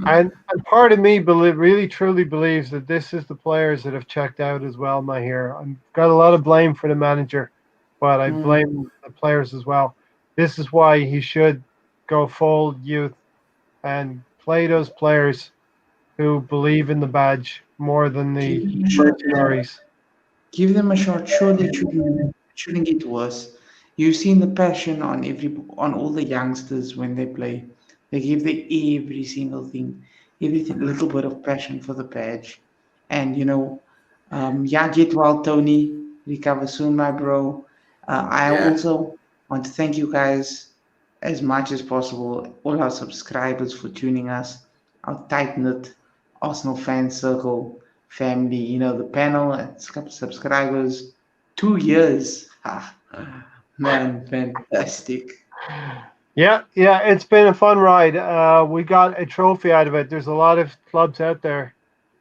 And part of me really truly believes that this is the players that have checked out as well. I've got a lot of blame for the manager, but I blame the players as well. This is why he should go full youth and play those players who believe in the badge more than Give the them a shot. mercenaries. Give them a shot. Surely it shouldn't get worse. You've seen the passion on all the youngsters when they play. They give their every single thing, everything, little bit of passion for the badge. And yeah, get well, Tony. Recover soon, my bro. I Yeah, also want to thank you guys as much as possible, all our subscribers for tuning us, our tight knit Arsenal fan circle family, the panel and subscribers, 2 years. Ah, man, fantastic. Yeah, it's been a fun ride. We got a trophy out of it. There's a lot of clubs out there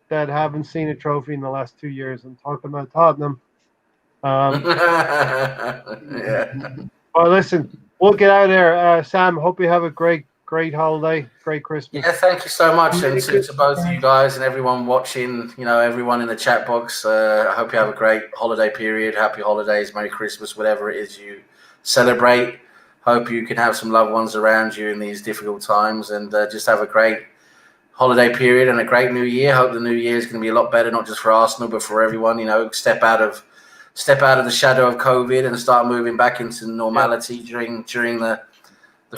that haven't seen a trophy in the last 2 years. I'm talking about Tottenham. yeah, Well, listen, we'll get out of there. Sam, hope you have a great holiday, great Christmas. yeah. Thank you so much, and to both of you guys and everyone watching. Everyone in the chat box. I hope you have a great holiday period. Happy holidays, Merry Christmas, whatever it is you celebrate. Hope you can have some loved ones around you in these difficult times, and just have a great holiday period and a great new year. Hope the new year is going to be a lot better, not just for Arsenal, but for everyone. Step out of the shadow of COVID and start moving back into normality during the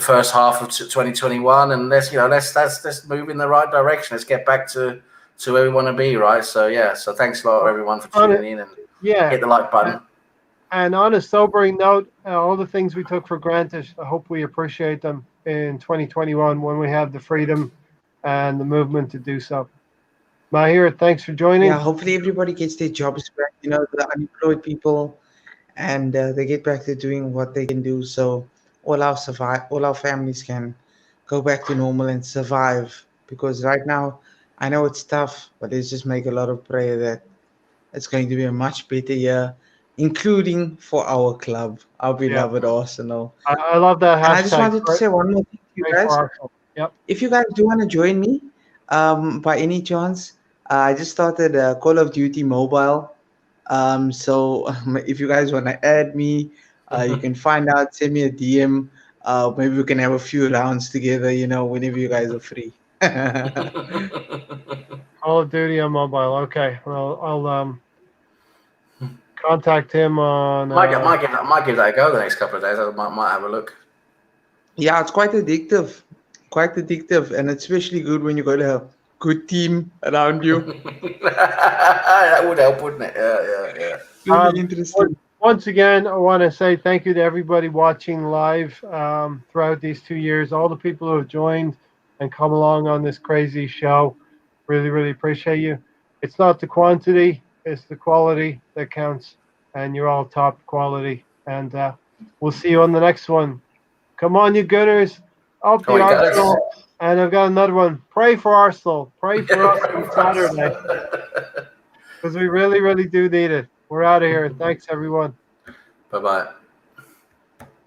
first half of 2021. And let's move in the right direction. Let's get back to where we want to be, right? So so thanks a lot everyone for tuning in and hit the like button. And on a sobering note, all the things we took for granted, I hope we appreciate them in 2021 when we have the freedom and the movement to do so. Mahir, thanks for joining. Yeah, hopefully everybody gets their jobs back. The unemployed people, and they get back to doing what they can do. So all our families can go back to normal and survive. Because right now, I know it's tough, but let's just make a lot of prayer that it's going to be a much better year, including for our club, our Yeah. beloved Arsenal. I love that And I just hashtag. wanted to say one more thing to you Pray for guys. Arsenal. Yep. If you guys do want to join me, by any chance, I just started Call of Duty Mobile. So if you guys want to add me, you can find out, send me a DM. Maybe we can have a few rounds together, whenever you guys are free. Call of Duty on mobile. Okay. Well, I'll contact him on. Might give that a go the next couple of days. I might have a look. Yeah, it's quite addictive. Quite addictive. And it's especially good when you got a good team around you. That would help, wouldn't it? Yeah. Really interesting. Once again, I want to say thank you to everybody watching live throughout these 2 years, all the people who have joined and come along on this crazy show. Really, really appreciate you. It's not the quantity, it's the quality that counts, and you're all top quality. And we'll see you on the next one. Come on, you Gunners. Up the Come on, you Gunners. Arsenal. And I've got another one. Pray for Arsenal. Pray for us on Saturday. Because we really, really do need it. We're out of here. Thanks, everyone. Bye-bye.